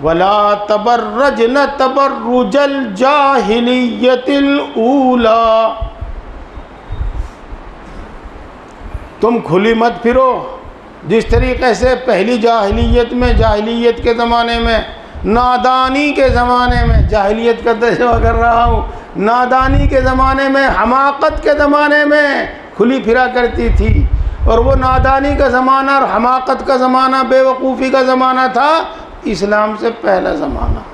वला तबर्रजन तबर्रुजल जाहिलियतिल ऊला, तुम खुली मत फिरो जिस तरीक़े से पहली जाहिलियत में, जाहिलियत के ज़माने में, नादानी के ज़माने में, जाहिलियत का तर्जुमा कर रहा हूँ, नादानी के ज़माने में, हमाकत के ज़माने में खुली फिरा करती थी। और वो नादानी का ज़माना और हमाकत का ज़माना, बेवकूफ़ी का ज़माना था इस्लाम से पहला ज़माना।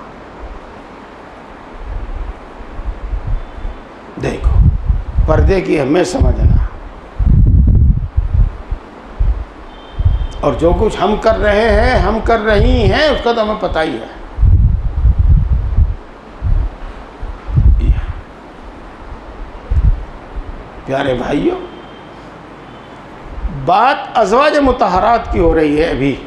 देखो, पर्दे की हमें समझना, और जो कुछ हम कर रहे हैं, हम कर रही हैं, उसका तो हमें पता ही है। प्यारे भाइयों, बात अज़वाज मुतहरात की हो रही है। अभी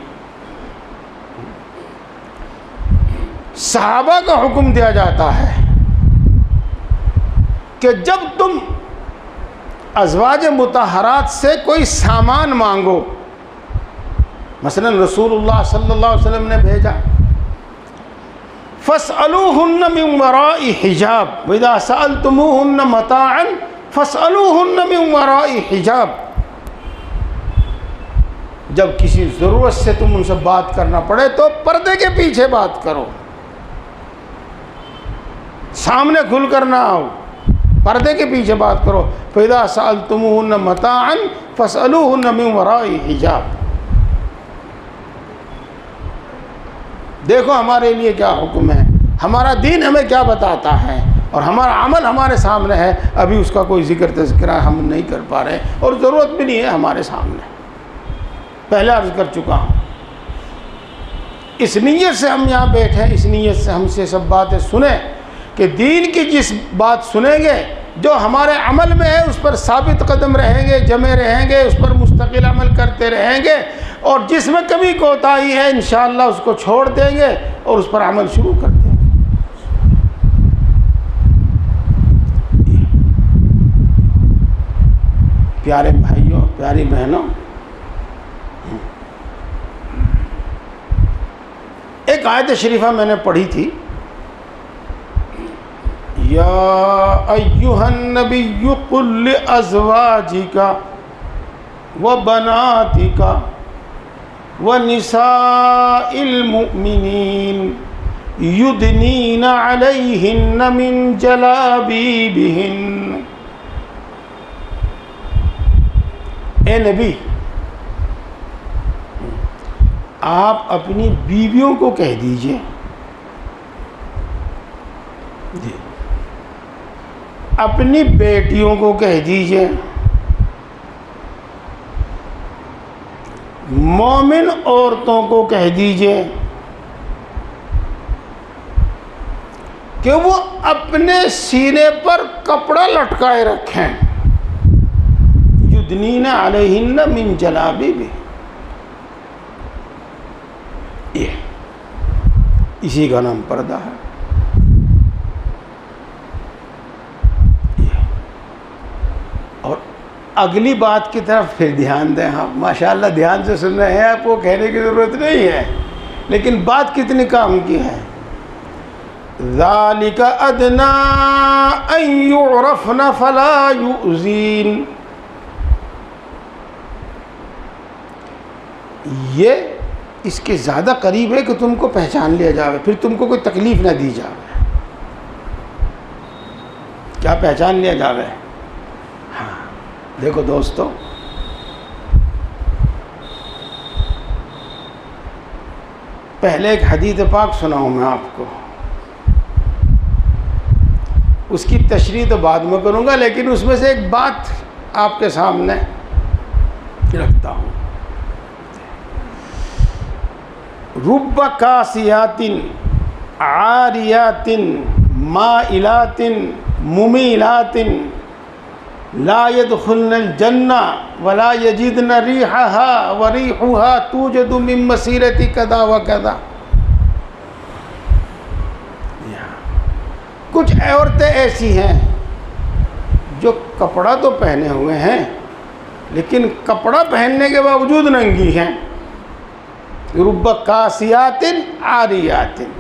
सहाबा का हुक्म दिया जाता है कि जब तुम अज़वाज मुतहरात से कोई सामान मांगो, मसलन रसूलुल्लाह सल्लल्लाहु अलैहि वसल्लम ने भेजा, फ़स्अलूहुन्न मिन वराइ हिजाब व इज़ा सअलतुमूहुन्न मताअन फ़स्अलूहुन्न मिन वराइ हिजाब। जब किसी ज़रूरत से तुम उनसे बात करना पड़े तो पर्दे के पीछे बात करो, सामने खुल कर ना आओ, पर्दे के पीछे बात करो। फ़इज़ा सअलतुमूहुन्न मताअन फ़स्अलूहुन्न मिन वराइ हिजाब। देखो हमारे लिए क्या हुक्म है, हमारा दीन हमें क्या बताता है, और हमारा अमल हमारे सामने है। अभी उसका कोई ज़िक्र तज़किरा हम नहीं कर पा रहे, और ज़रूरत भी नहीं है हमारे सामने, पहले अर्ज़ कर चुका हूँ। इस नीयत से हम यहाँ बैठे, इस नीयत से हमसे सब बातें सुने कि दीन की जिस बात सुनेंगे जो हमारे अमल में है उस पर साबित कदम रहेंगे, जमे रहेंगे, उस पर मुस्तकिल अमल करते रहेंगे, और जिसमें कभी कोताही है इंशाअल्लाह उसको छोड़ देंगे और उस पर अमल शुरू कर देंगे। प्यारे भाइयों, प्यारी बहनों, एक आयत शरीफा मैंने पढ़ी थी, या अय्युहन नबिय्यु कुल लिअज़वाजिका व बनातिका व निसाइल मुमिनीन युदनीन अलैहिन्न मिन जलाबीबिहिन। ए नबी, आप अपनी बीवियों को कह दीजिए, जी, अपनी बेटियों को कह दीजिए, मोमिन औरतों को कह दीजिए कि वो अपने सीने पर कपड़ा लटकाए रखें, युदनीना अलैहिन्ना मिन जलाबिबि, ये इसी का नाम पर्दा है। और अगली बात की तरफ फिर ध्यान दें। हाँ माशाअल्लाह ध्यान से सुन रहे हैं, आपको कहने की ज़रूरत नहीं है, लेकिन बात कितनी काम की है। ज़ालिका अदना अन युरफ़ना फ़ला युज़ीन, ये इसके ज़्यादा करीब है कि तुमको पहचान लिया जाए, फिर तुमको कोई तकलीफ़ ना दी जाए। क्या पहचान लिया जाए? हाँ देखो दोस्तों, पहले एक हदीस पाक सुनाऊँ मैं आपको, उसकी तशरीह तो बाद में करूँगा, लेकिन उसमें से एक बात आपके सामने रखता हूँ। रुब्ब कासियातिन आरियातिन माइलातिन मुमीलातिन ला यदखुलनल जन्ना वला यजिदन रिहहा व रिहुहा तूजदु मिन मसीरति कदा व कदा। कुछ औरतें ऐसी हैं जो कपड़ा तो पहने हुए हैं, लेकिन कपड़ा पहनने के बावजूद नंगी हैं। रुब्ब कासियातिन आरियातिन,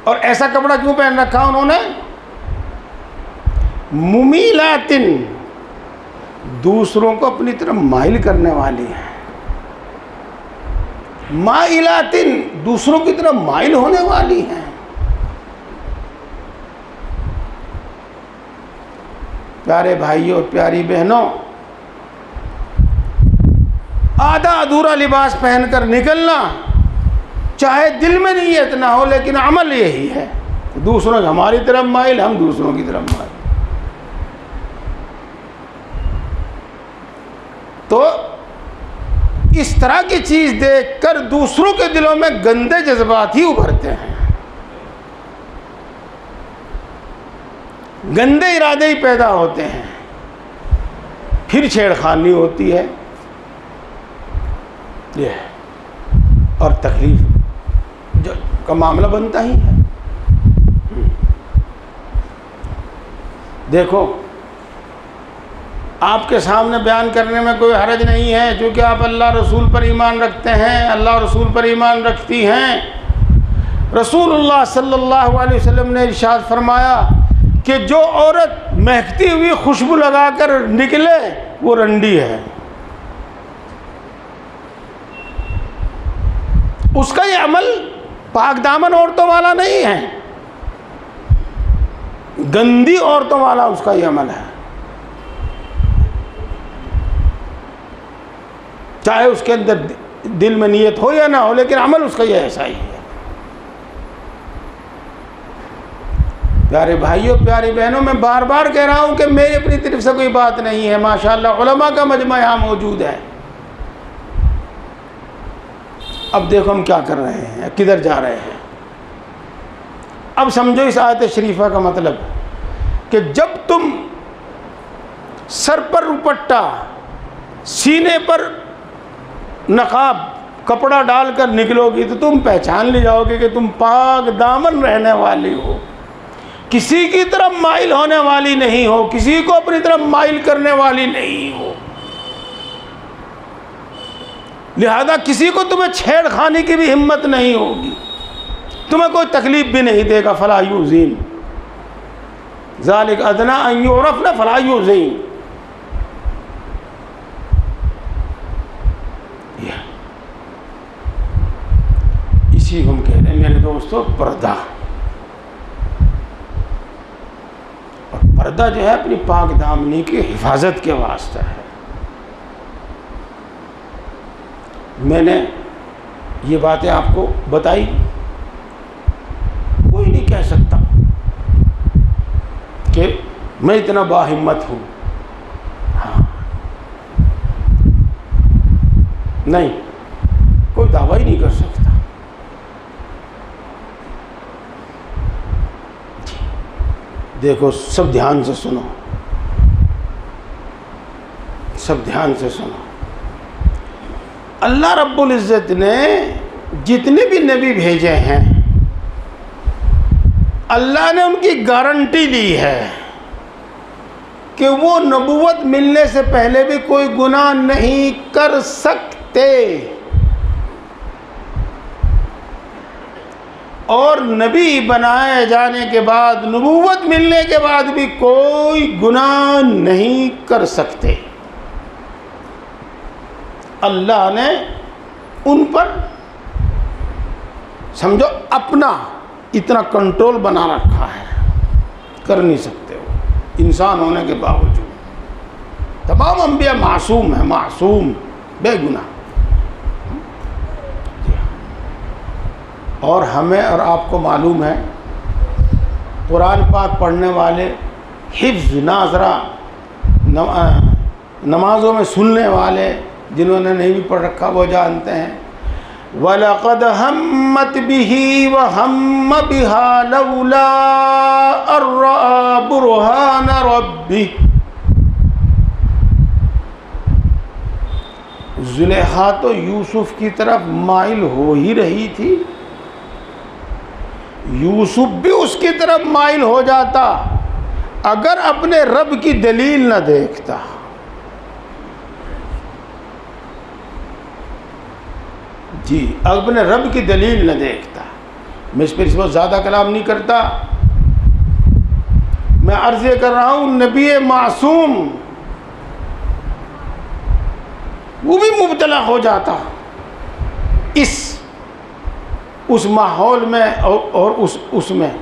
और ऐसा कपड़ा क्यों पहन रखा उन्होंने? मुमीलातिन, दूसरों को अपनी तरफ माइल करने वाली है। माइलातिन, दूसरों की तरफ माइल होने वाली हैं। प्यारे भाइयों, प्यारी बहनों, आधा अधूरा लिबास पहनकर निकलना, चाहे दिल में नीयत ना हो, लेकिन अमल यही है, दूसरों हमारी तरफ माइल, हम दूसरों की तरफ माइल। तो इस तरह की चीज़ देखकर दूसरों के दिलों में गंदे जज्बात ही उभरते हैं, गंदे इरादे ही पैदा होते हैं, फिर छेड़खानी होती है ये, और तकलीफ जो का मामला बनता ही है। देखो, आपके सामने बयान करने में कोई हरज नहीं है, क्योंकि आप अल्लाह रसूल पर ईमान रखते हैं, अल्लाह रसूल पर ईमान रखती हैं। रसूलुल्लाह सल्लल्लाहु अलैहि वसल्लम ने इरशाद फरमाया कि जो औरत महकती हुई खुशबू लगाकर निकले वो रंडी है, उसका ये अमल पाक दामन औरतों वाला नहीं है, गंदी औरतों वाला उसका ये अमल है। चाहे उसके अंदर दिल में नीयत हो या ना हो, लेकिन अमल उसका ये ऐसा ही है। प्यारे भाइयों, प्यारी बहनों, मैं बार बार कह रहा हूँ कि मेरी अपनी तरफ से कोई बात नहीं है, माशाअल्लाह उलमा का मजमा यहाँ मौजूद है। अब देखो हम क्या कर रहे हैं, किधर जा रहे हैं। अब समझो इस आयत शरीफा का मतलब कि जब तुम सर पर दुपट्टा, सीने पर नकाब, कपड़ा डालकर निकलोगी तो तुम पहचान ले जाओगे कि तुम पाक दामन रहने वाली हो, किसी की तरफ माइल होने वाली नहीं हो, किसी को अपनी तरफ माइल करने वाली नहीं हो। लिहाजा किसी को तुम्हें छेड़खानी की भी हिम्मत नहीं होगी, तुम्हें कोई तकलीफ भी नहीं देगा। फला युज़ीन, ज़ालिक अदना अन युरफ़ना फला युज़ीन। इसी हम कह रहे हैं मेरे दोस्तों, पर्दा। और पर्दा जो है अपनी पाक दामनी की हिफाजत के वास्ते है। मैंने ये बातें आपको बताई, कोई नहीं कह सकता कि मैं इतना बाहिम्मत हूँ। हाँ, नहीं, कोई दावा ही नहीं कर सकता। देखो, सब ध्यान से सुनो, सब ध्यान से सुनो। अल्लाह रब्बुल इज़्ज़त ने जितने भी नबी भेजे हैं, अल्लाह ने उनकी गारंटी ली है कि वो नबूवत मिलने से पहले भी कोई गुनाह नहीं कर सकते, और नबी बनाए जाने के बाद, नबूवत मिलने के बाद भी कोई गुनाह नहीं कर सकते। अल्लाह ने उन पर समझो अपना इतना कंट्रोल बना रखा है, कर नहीं सकते वो, इंसान होने के बावजूद। तमाम अंबिया मासूम है, मासूम, बेगुनाह। और हमें और आपको मालूम है, कुरान पाक पढ़ने वाले, हिफ्ज़ नाज़रा, नमाज़ों में सुनने वाले, जिन्होंने नहीं भी पढ़ रखा वो जानते हैं। वलक़द हम्मत बिही व हम्म बिहा लौला अर्रा बुरहान रब्बी। ज़ुलेखा तो यूसुफ की तरफ माइल हो ही रही थी, यूसुफ भी उसकी तरफ माइल हो जाता अगर अपने रब की दलील न देखता। जी, अपने रब की दलील न देखता। मैं इस पर इस वक्त ज़्यादा कलाम नहीं करता। मैं अर्ज़ ये कर रहा हूँ, नबी मासूम वो भी मुब्तला हो जाता उस माहौल में और उसमें,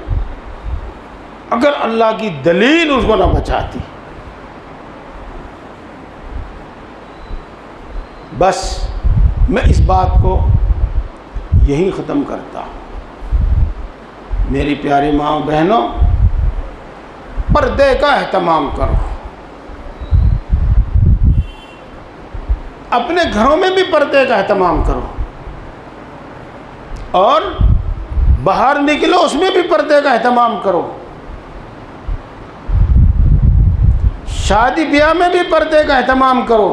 अगर अल्लाह की दलील उसको ना बचाती। बस मैं इस बात को यहीं ख़त्म करता हूँ। मेरी प्यारी माँ बहनों, पर्दे का एहतमाम करो। अपने घरों में भी पर्दे का एहतमाम करो, और बाहर निकलो उसमें भी पर्दे का एहतमाम करो। शादी ब्याह में भी पर्दे का एहतमाम करो,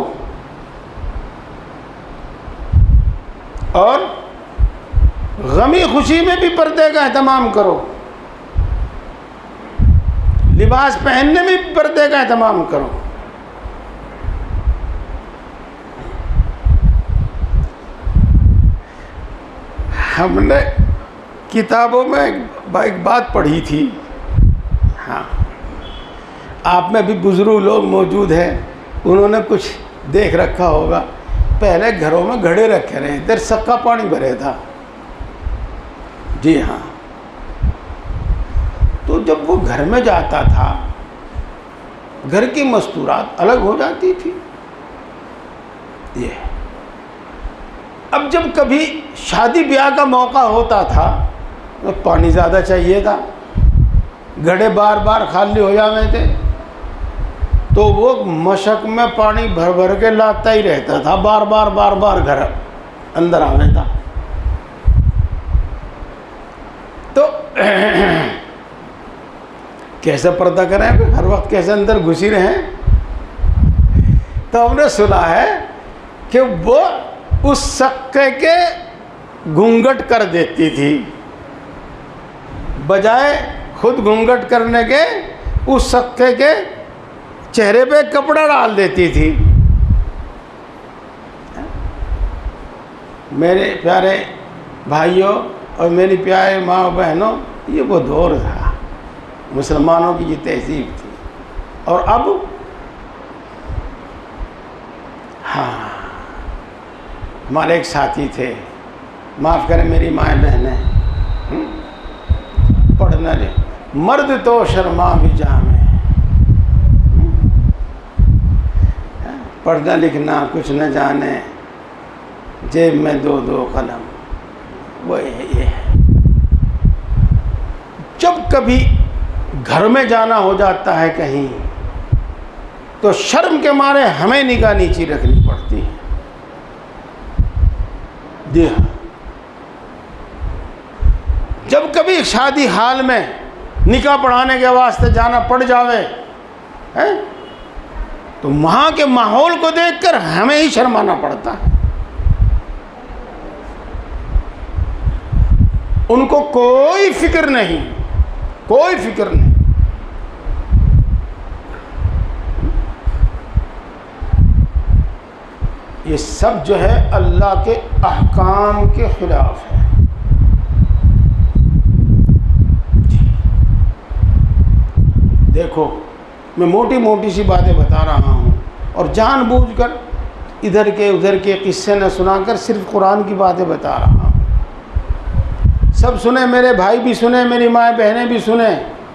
और गमी खुशी में भी पर्दे का एहतमाम करो। लिबास पहनने में भी पर्दे का एहतमाम करो। हमने किताबों में एक बात पढ़ी थी, हाँ, आप में भी बुजुर्ग लोग मौजूद हैं, उन्होंने कुछ देख रखा होगा। पहले घरों में घड़े रखे रहे, इधर सक्का पानी भरे था। जी हाँ, तो जब वो घर में जाता था, घर की मस्तूरात अलग हो जाती थी। ये अब जब कभी शादी ब्याह का मौका होता था तो पानी ज़्यादा चाहिए था, घड़े बार बार खाली हो जाते थे, तो वो मशक में पानी भर भर के लाता ही रहता था, बार बार घर अंदर आने था। तो कैसे पर्दा करें, हर वक्त कैसे अंदर घुसी रहें। तो हमने सुना है कि वो उस सक्के के घूंघट कर देती थी, बजाय खुद घूंघट करने के उस सक्के के चेहरे पे कपड़ा डाल देती थी। मेरे प्यारे भाइयों और मेरी प्यारे माँ बहनों, ये वो दौर था, मुसलमानों की ये तहजीब थी। और अब हाँ, हमारे एक साथी थे, माफ़ करें मेरी माएँ बहनें, पढ़ना ले, मर्द तो शर्मा भी जामे, पढ़ना लिखना कुछ न जाने, जेब में दो दो कलम, वो ये है। जब कभी घर में जाना हो जाता है कहीं, तो शर्म के मारे हमें निगाह नीची रखनी पड़ती है। जी हाँ, जब कभी शादी हाल में निकाह पढ़ाने के वास्ते जाना पड़ जावे है, तो वहाँ के माहौल को देखकर हमें ही शर्माना पड़ता है। उनको कोई फिक्र नहीं, कोई फिक्र नहीं। ये सब जो है अल्लाह के अहकाम के खिलाफ है। देखो, मैं मोटी मोटी सी बातें बता रहा हूँ और जानबूझकर इधर के उधर के किस्से न सुनाकर सिर्फ कुरान की बातें बता रहा हूँ। सब सुने, मेरे भाई भी सुने, मेरी माँ बहनें भी सुने।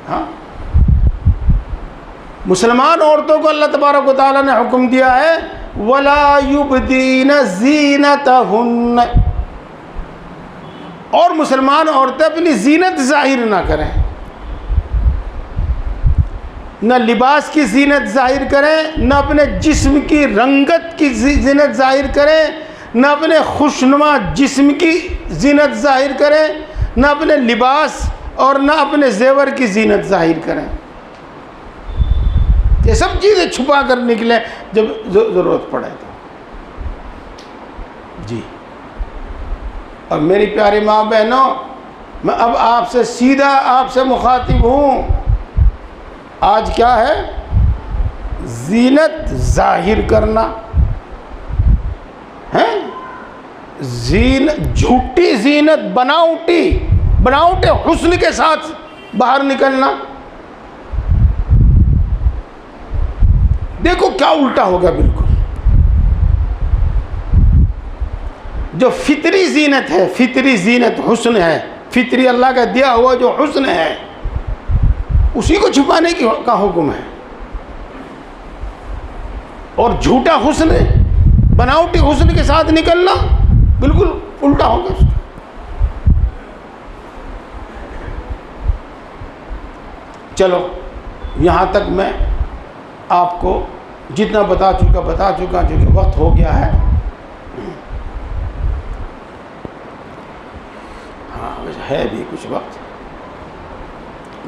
हाँ, मुसलमान औरतों को अल्लाह तबारक व तआला ने हुक्म दिया है वला युबदीन ज़ीनतहुन्न, और मुसलमान औरतें अपनी जीनत जाहिर ना करें, न लिबास की जीनत जाहिर करें, न अपने जिस्म की रंगत की जीनत जाहिर करें, न अपने खुशनुमा जिस्म की जीनत जाहिर करें, न अपने लिबास और न अपने जेवर की जीनत जाहिर करें। ये सब चीज़ें छुपा कर निकले जब ज़रूरत पड़े तो। जी, और मेरी प्यारी माँ बहनों, मैं अब आपसे सीधा आपसे मुखातिब हूँ। आज क्या है? जीनत जाहिर करना है, झूठी जीनत, बनावटी हुस्न के साथ बाहर निकलना। देखो क्या उल्टा होगा बिल्कुल। जो फितरी जीनत है, फितरी जीनत हुस्न है, फितरी अल्लाह का दिया हुआ जो हुस्न है, उसी को छुपाने का हुक्म है। और झूठा हुस्न, बनावटी हुस्न के साथ निकलना बिल्कुल उल्टा होगा उसका। चलो, यहाँ तक मैं आपको जितना बता चुका क्योंकि वक्त हो गया है। हाँ, है भी कुछ वक्त,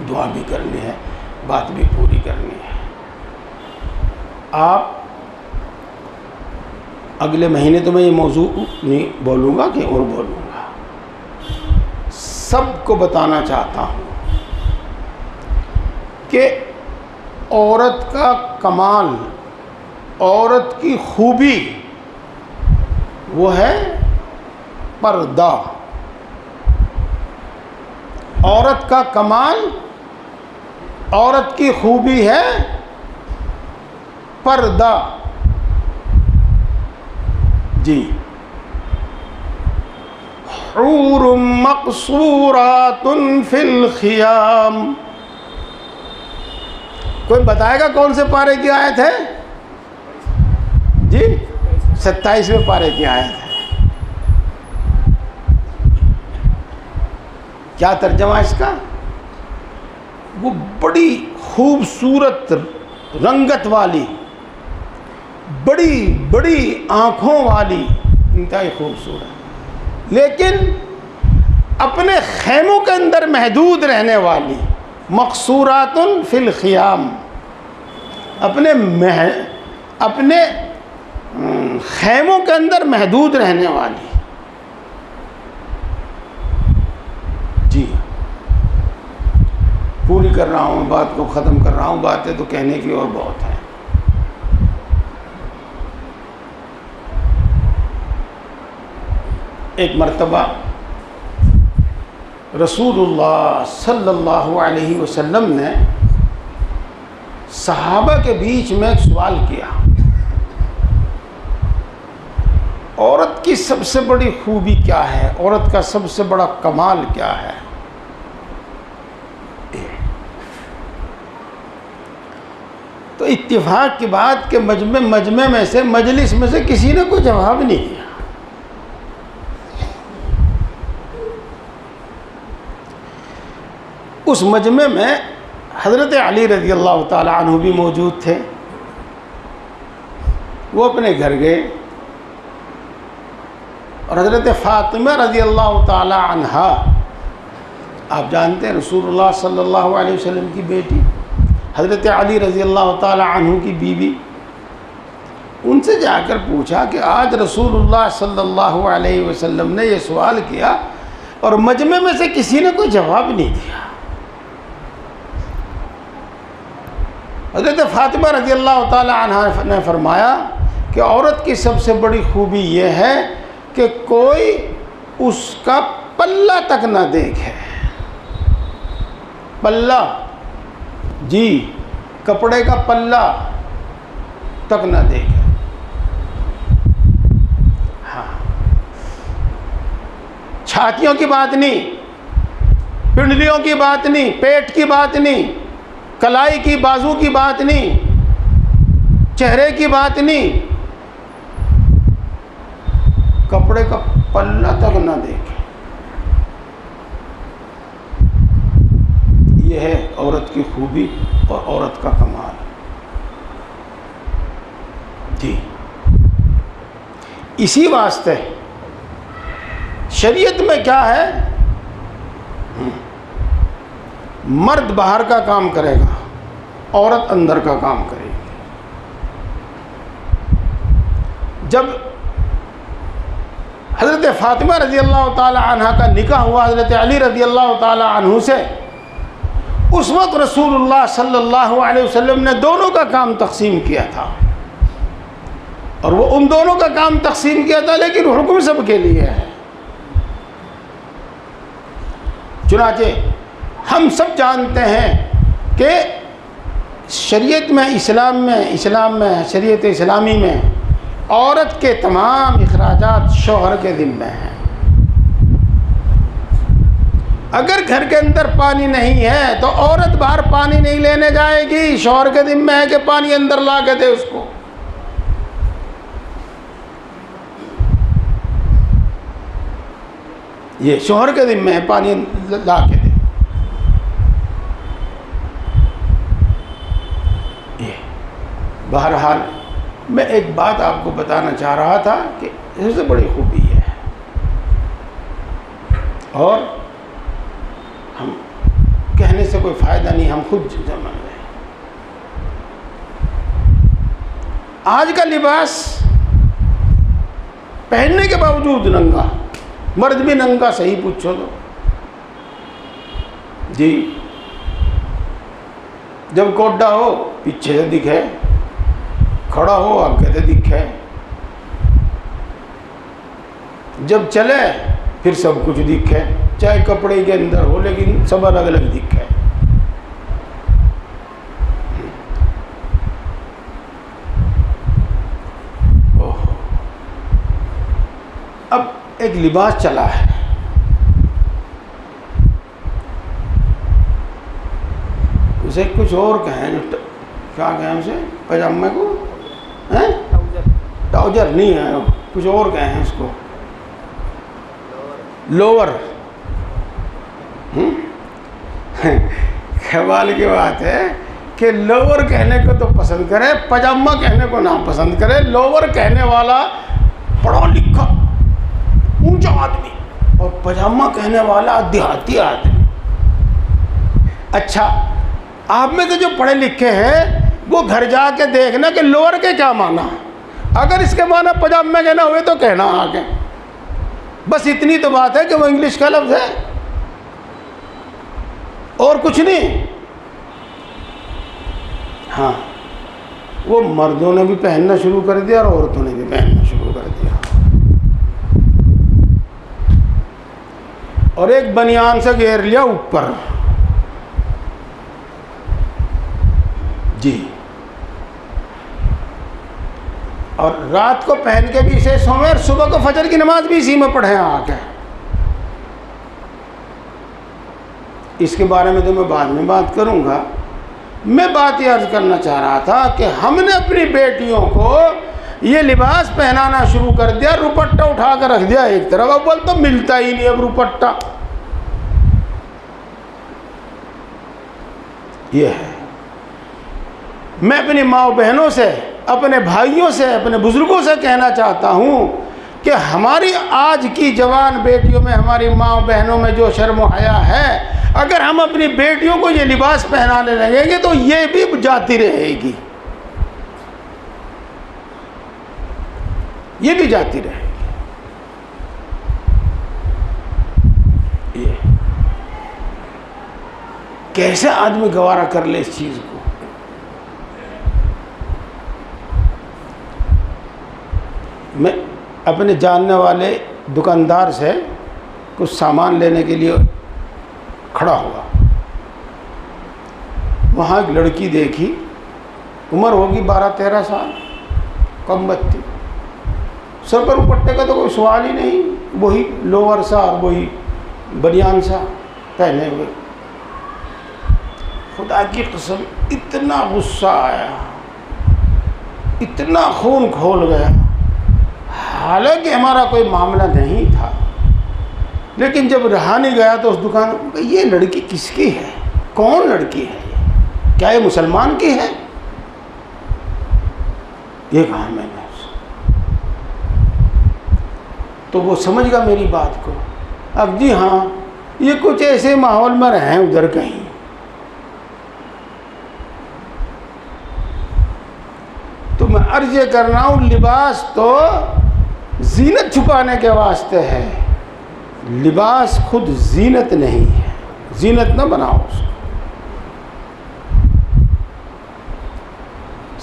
दुआ भी करनी है, बात भी पूरी करनी है। आप अगले महीने तो मैं ये मौजू नहीं बोलूँगा कि और बोलूँगा, सबको बताना चाहता हूँ कि औरत का कमाल, औरत की खूबी वो है पर्दा। औरत का कमाल, औरत की खूबी है पर्दा। जी, हूरुम मक़सूरातुन फिल खियाम। कोई बताएगा कौन से पारे की आयत है? जी, 27वें पारे की आयत है। क्या तर्जमा इसका? वो बड़ी खूबसूरत रंगत वाली, बड़ी बड़ी आँखों वाली, इंतहाई खूबसूरत, लेकिन अपने खेमों के अंदर महदूद रहने वाली। मक़सूरातुन फिल खियाम, अपने खेमों के अंदर महदूद रहने वाली। जी, पूरी कर रहा हूँ, बात को ख़त्म कर रहा हूँ। बातें तो कहने की और बहुत है। एक मर्तबा रसूलुल्लाह सल्लल्लाहु अलैहि वसल्लम ने सहाबा के बीच में एक सवाल किया, औरत की सबसे बड़ी खूबी क्या है, औरत का सबसे बड़ा कमाल क्या है? तो इत्तिफाक की बात के मजमे में से, मजलिस में से किसी ने कोई जवाब नहीं दिया। उस मजमे में हज़रत अली रज़ी अल्लाह ताला अन्हु भी मौजूद थे। वो अपने घर गए और हज़रत फ़ातिमा रज़ी अल्लाह ताला अन्हा आप जानते हैं रसूलुल्लाह सल्लल्लाहु अलैहि वसल्लम की बेटी हज़रत अली रज़ी अल्लाह ताला अन्हु की बीवी, उनसे जाकर पूछा कि आज रसूलुल्लाह सल्लल्लाहु अलैहि वसल्लम ने ये सवाल किया और मजमे में से किसी ने कोई जवाब नहीं दिया। हज़रत फ़ातिमा रज़ी अल्लाह ताला अन्हा ने फरमाया कि औरत की सबसे बड़ी खूबी ये है कि कोई उसका पल्ला तक ना देखे। पल्ला, जी, कपड़े का पल्ला तक ना देखे। हाँ, छातियों की बात नहीं, पिंडलियों की बात नहीं, पेट की बात नहीं, कलाई की बाजू की बात नहीं, चेहरे की बात नहीं, कपड़े का पल्ला तक ना देखे। यह है औरत की खूबी और औरत का कमाल। जी, इसी वास्ते शरीयत में क्या है, मर्द बाहर का काम करेगा, औरत अंदर का काम करेगी। जब हज़रत फ़ातिमा रज़ी अल्लाह ताला अन्हा का निकाह हुआ हज़रत अली रज़ी अल्लाह ताला अन्हु से, उस वक्त रसूलुल्लाह सल्लल्लाहु अलैहि वसल्लम ने दोनों का काम तकसीम किया था। और वो उन दोनों का काम तकसीम किया था, लेकिन हुक्म सब के लिए है। चुनाचे हम सब जानते हैं कि शरीयत में, इस्लाम में शरीयत इस्लामी में औरत के तमाम इखराजात शौहर के ज़िम्मे हैं। अगर घर के अंदर पानी नहीं है तो औरत बाहर पानी नहीं लेने जाएगी, शौहर के ज़िम्मे है कि पानी अंदर ला के दे उसको। ये शौहर के ज़िम्मे है, पानी ला के दे। ये बहरहाल मैं एक बात आपको बताना चाह रहा था कि सबसे बड़ी खूबी है, और हम कहने से कोई फ़ायदा नहीं, हम खुद समझ रहे हैं। आज का लिबास पहनने के बावजूद नंगा, मर्द भी नंगा, सही पूछो तो जी। जब कोड्डा हो पीछे से दिखे, खड़ा हो आगे से दिखे, जब चले फिर सब कुछ दिखे, चाहे कपड़े के अंदर हो लेकिन सब अलग अलग दिखे। ओहो, अब एक लिबास चला है, उसे कुछ और कहें, क्या कहें उसे, पजामे को हैं, ट्राउजर नहीं है, कुछ और कहें उसको, लोअर। कमाल की बात है कि लोअर कहने को तो पसंद करे, पजामा कहने को ना पसंद करे। लोअर कहने वाला पढ़ा लिखा ऊंचा आदमी, और पजामा कहने वाला देहाती आदमी। अच्छा, आप में तो जो पढ़े लिखे हैं वो घर जाके देखना कि लोअर के क्या माना। अगर इसके माना पजामे के ना हुए तो कहना आगे। बस इतनी तो बात है कि वो इंग्लिश का लफ्ज़ है और कुछ नहीं। हाँ, वो मर्दों ने भी पहनना शुरू कर दिया और औरतों ने भी पहनना शुरू कर दिया। और एक बनियान से घेर लिया ऊपर जी, और रात को पहन के भी इसे सोएं और सुबह को फजर की नमाज भी इसी में पढ़ें आके। इसके बारे में तो मैं बाद में बात करूंगा। मैं बात ये अर्ज करना चाह रहा था कि हमने अपनी बेटियों को ये लिबास पहनाना शुरू कर दिया, रुपट्टा उठा कर रख दिया एक तरफ। अव्वल तो मिलता ही नहीं अब रुपट्टा। ये है, मैं अपनी माँ बहनों से, अपने भाइयों से, अपने बुजुर्गों से कहना चाहता हूँ कि हमारी आज की जवान बेटियों में, हमारी माँ बहनों में जो शर्म हया है अगर हम अपनी बेटियों को ये लिबास पहनाने लगेंगे तो ये भी जाती रहेगी, ये भी जाती रहेगी। ये कैसे आदमी गवारा कर ले इस चीज को। मैं अपने जानने वाले दुकानदार से कुछ सामान लेने के लिए खड़ा हुआ। वहाँ एक लड़की देखी, उम्र होगी 12-13 साल, कम बत्ती, सर पर दुपट्टे का तो कोई सवाल ही नहीं, वही लोअर सा और वही बनियान सा पहने हुए। खुदा की कसम इतना गुस्सा आया, इतना खून खोल गया। हालांकि हमारा कोई मामला नहीं था, लेकिन जब रहा नहीं गया तो उस दुकान में ये लड़की किसकी है, कौन लड़की है, क्या ये मुसलमान की है, ये कहा मैंने। तो वो समझ गया मेरी बात को। अब जी हाँ, ये कुछ ऐसे माहौल में रहे उधर कहीं, तो मैं अर्ज ये कर रहा हूँ, लिबास तो जीनत छुपाने के वास्ते है, लिबास खुद जीनत नहीं है, जीनत ना बनाओ उसको।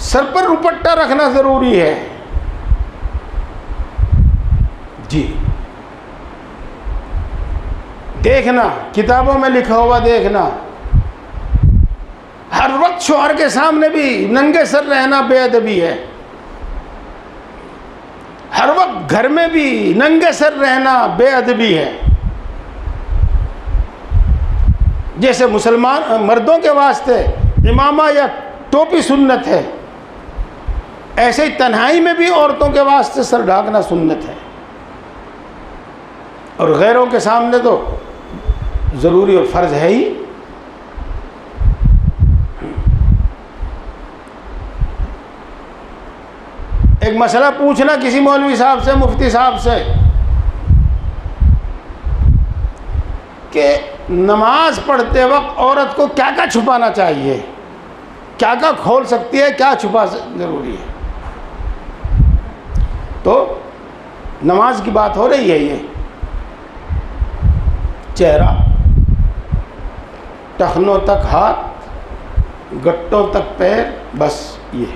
सर पर दुपट्टा रखना जरूरी है जी। देखना, किताबों में लिखा हुआ देखना, हर वक्त शौहर के सामने भी नंगे सर रहना बेअदबी है, हर वक्त घर में भी नंगे सर रहना बेअदबी है। जैसे मुसलमान मर्दों के वास्ते इमामा या टोपी सुन्नत है, ऐसे ही तन्हाई में भी औरतों के वास्ते सर ढाकना सुन्नत है, और गैरों के सामने तो ज़रूरी और फ़र्ज़ है ही। एक मसला पूछना किसी मौलवी साहब से, मुफ्ती साहब से, कि नमाज पढ़ते वक्त औरत को क्या क्या छुपाना चाहिए, क्या क्या खोल सकती है, क्या छुपा ज़रूरी है। तो नमाज की बात हो रही है, ये चेहरा, टखनों तक हाथ, गट्टों तक पैर, बस ये।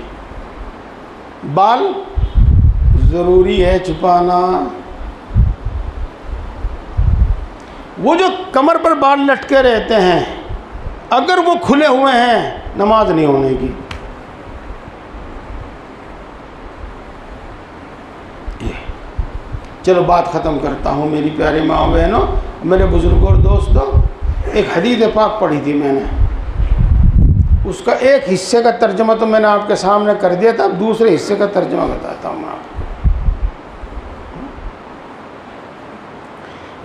बाल ज़रूरी है छुपाना। वो जो कमर पर बाल लटके रहते हैं, अगर वो खुले हुए हैं नमाज नहीं होने की। ये चलो बात ख़त्म करता हूँ मेरी प्यारे माँ बहनों, मेरे बुज़ुर्गों और दोस्तों। एक हदीस पाक पढ़ी थी मैंने, उसका एक हिस्से का तर्जमा तो मैंने आपके सामने कर दिया था, अब दूसरे हिस्से का तर्जमा बताता हूँ मैं आपको।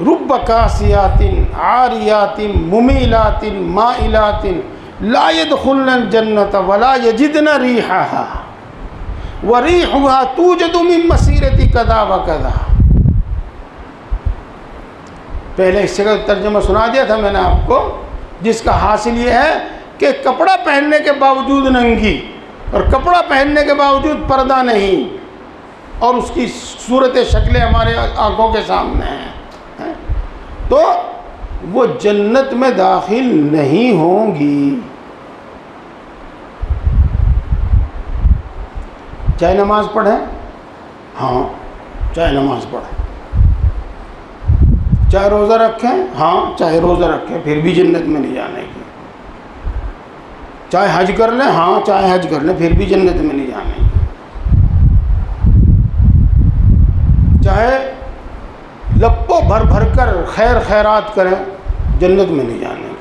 रुब्ब कासियातिन आरियातिन मुमीलातिन माइलातिन ला यदखुलन जन्नत वला यजिदन रीहाहा व रीहुहा तूजदु मिन मसीरति कदा व कदा। पहले हिस्से का तर्जमा सुना दिया था मैंने आपको, जिसका हासिल ये है कि कपड़ा पहनने के बावजूद नंगी और कपड़ा पहनने के बावजूद पर्दा नहीं, और उसकी सूरत शक्लें हमारे आंखों के सामने हैं, तो वो जन्नत में दाखिल नहीं होंगी। चाहे नमाज पढ़े, हाँ चाहे नमाज पढ़े, चाहे रोज़ा रखें, हाँ चाहे रोज़ा रखें, फिर भी जन्नत में नहीं जाने की। चाहे हज कर लें, हाँ चाहे हज कर लें, फिर भी जन्नत में नहीं जाने की। चाहे लप्पो भर भर कर खैर खैरात करें, जन्नत में नहीं जाने की।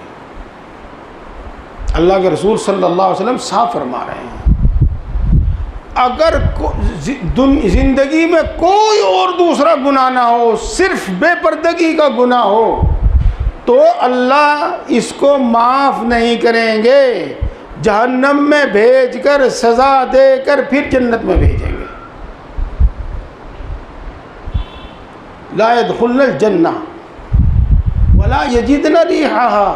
अल्लाह के रसूल सल्लल्लाहु अलैहि वसल्लम साफ फरमा रहे हैं, अगर ज़िंदगी में कोई और दूसरा गुनाह ना हो, सिर्फ बेपर्दगी का गुनाह हो, तो अल्लाह इसको माफ़ नहीं करेंगे, जहन्नम में भेजकर सज़ा देकर फिर जन्नत में भेजेंगे। ला यदखुलुल जन्नह वला यजिदन रीहाहा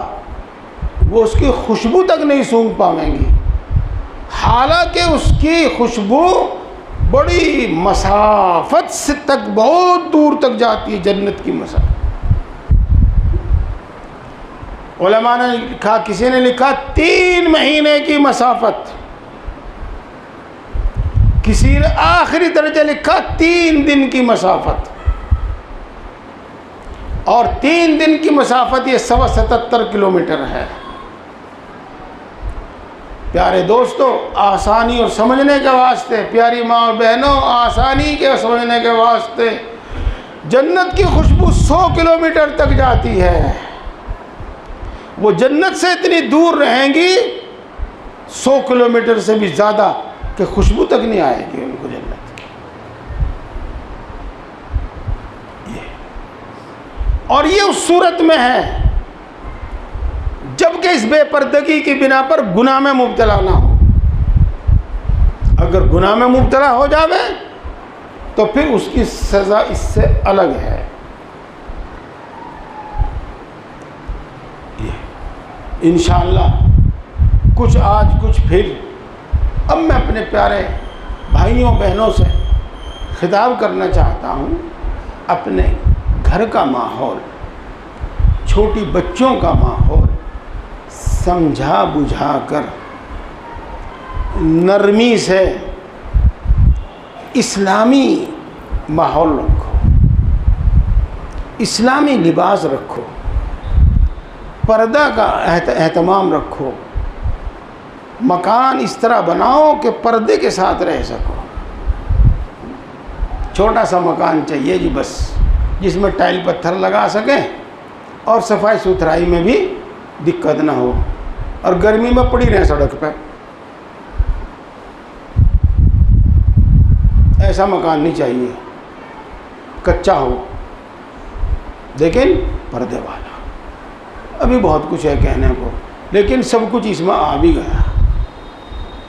वो उसकी खुशबू तक नहीं सूंघ पाएंगी, हालांकि उसकी खुशबू बड़ी मसाफत से तक, बहुत दूर तक जाती है, जन्नत की मसाफत। उलमा ने लिखा, किसी ने लिखा 3 महीने की मसाफत, किसी ने आखिरी दर्जा लिखा 3 दिन की मसाफत, और 3 दिन की मसाफत ये 77 किलोमीटर है। प्यारे दोस्तों, आसानी और समझने के वास्ते, प्यारी माँ और बहनों, आसानी के समझने के वास्ते, जन्नत की खुशबू 100 किलोमीटर तक जाती है। वो जन्नत से इतनी दूर रहेंगी 100 किलोमीटर से भी ज़्यादा कि खुशबू तक नहीं आएगी उनको जन्नत की। और ये उस सूरत में है जबकि इस बेपर्दगी की बिना पर गुनाह में मुब्तला ना हो। अगर गुनाह में मुब्तला हो जावे तो फिर उसकी सज़ा इससे अलग है। इंशाअल्लाह कुछ आज कुछ फिर। अब मैं अपने प्यारे भाइयों बहनों से खिताब करना चाहता हूँ। अपने घर का माहौल, छोटी बच्चों का माहौल समझा बुझा कर नरमी से इस्लामी माहौल रखो, इस्लामी लिबास रखो, पर्दा का एहतमाम रखो, मकान इस तरह बनाओ कि पर्दे के साथ रह सको। छोटा सा मकान चाहिए जी बस, जिसमें टाइल पत्थर लगा सकें और सफाई सुथराई में भी दिक्कत ना हो, और गर्मी में पड़ी रहें सड़क पर। ऐसा मकान नहीं चाहिए, कच्चा हो लेकिन पर्दे वाला। अभी बहुत कुछ है कहने को, लेकिन सब कुछ इसमें आ भी गया।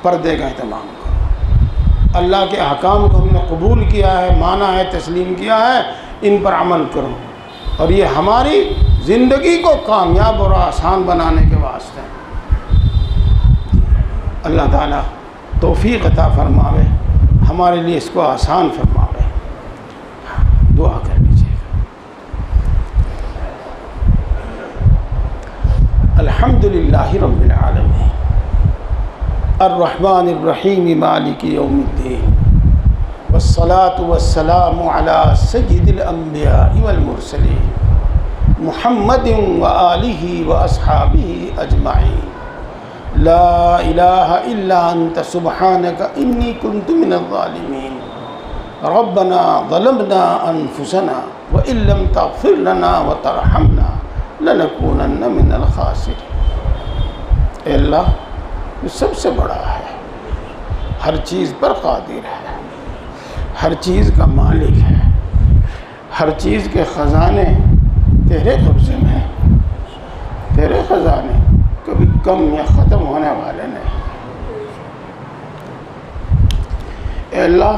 पर्दे का एहतमाम करो, अल्लाह के अहकाम को हमने कबूल किया है, माना है, तस्लीम किया है, इन पर अमल करो। और ये हमारी ज़िंदगी को कामयाब और आसान बनाने के वास्ते अल्लाह ताला तौफीक अता फरमावे, हमारे लिए इसको आसान फरमावे। दुआ कर लीजिएगा। अल्हम्दुलिल्लाहि रब्बिल आलमीन अर्रहमानिर रहीम मालिकि यौमिद्दीन वस्सलातु वस्सलामु अला सय्यिदिल अंबिया वल मुरसलीन मुहम्मदिन व आलिहि व अस्हाबिहि अजमाइन। ला इलाहा इल्ला अंत सुब्हानका इन्नी कुन्तु मिनज़ ज़ालिमीन। रब्बना ज़लमना अनफुसना व इल्लम तग़फिर लना व तरहमना लनकूनन्न मिनल ख़ासिरीन। अल्लाह जो सबसे बड़ा है, हर चीज़ पर कादिर है, हर चीज़ का मालिक है, हर चीज़ के ख़जाने तेरे कब्ज़े में हैं। तेरे ख़जाने कभी कम या ख़त्म होने वाले नहीं। अल्लाह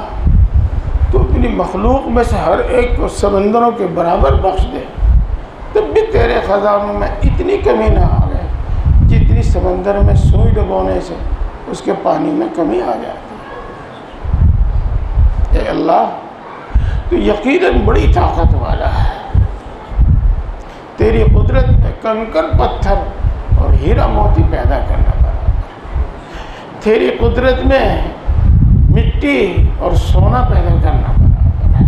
तो अपनी मखलूक में से हर एक को समंदरों के बराबर बख्श दे, तब भी तेरे ख़जानों में इतनी कमी ना आवे जितनी समंदर में सुई डुबोने से उसके पानी में कमी आ जाती है। अल्लाह तो यकीनन बड़ी ताकत वाला है। तेरी कुदरत में कंकर पत्थर और हीरा मोती पैदा करना बराबर, तेरी कुदरत में मिट्टी और सोना पैदा करना बराबर है।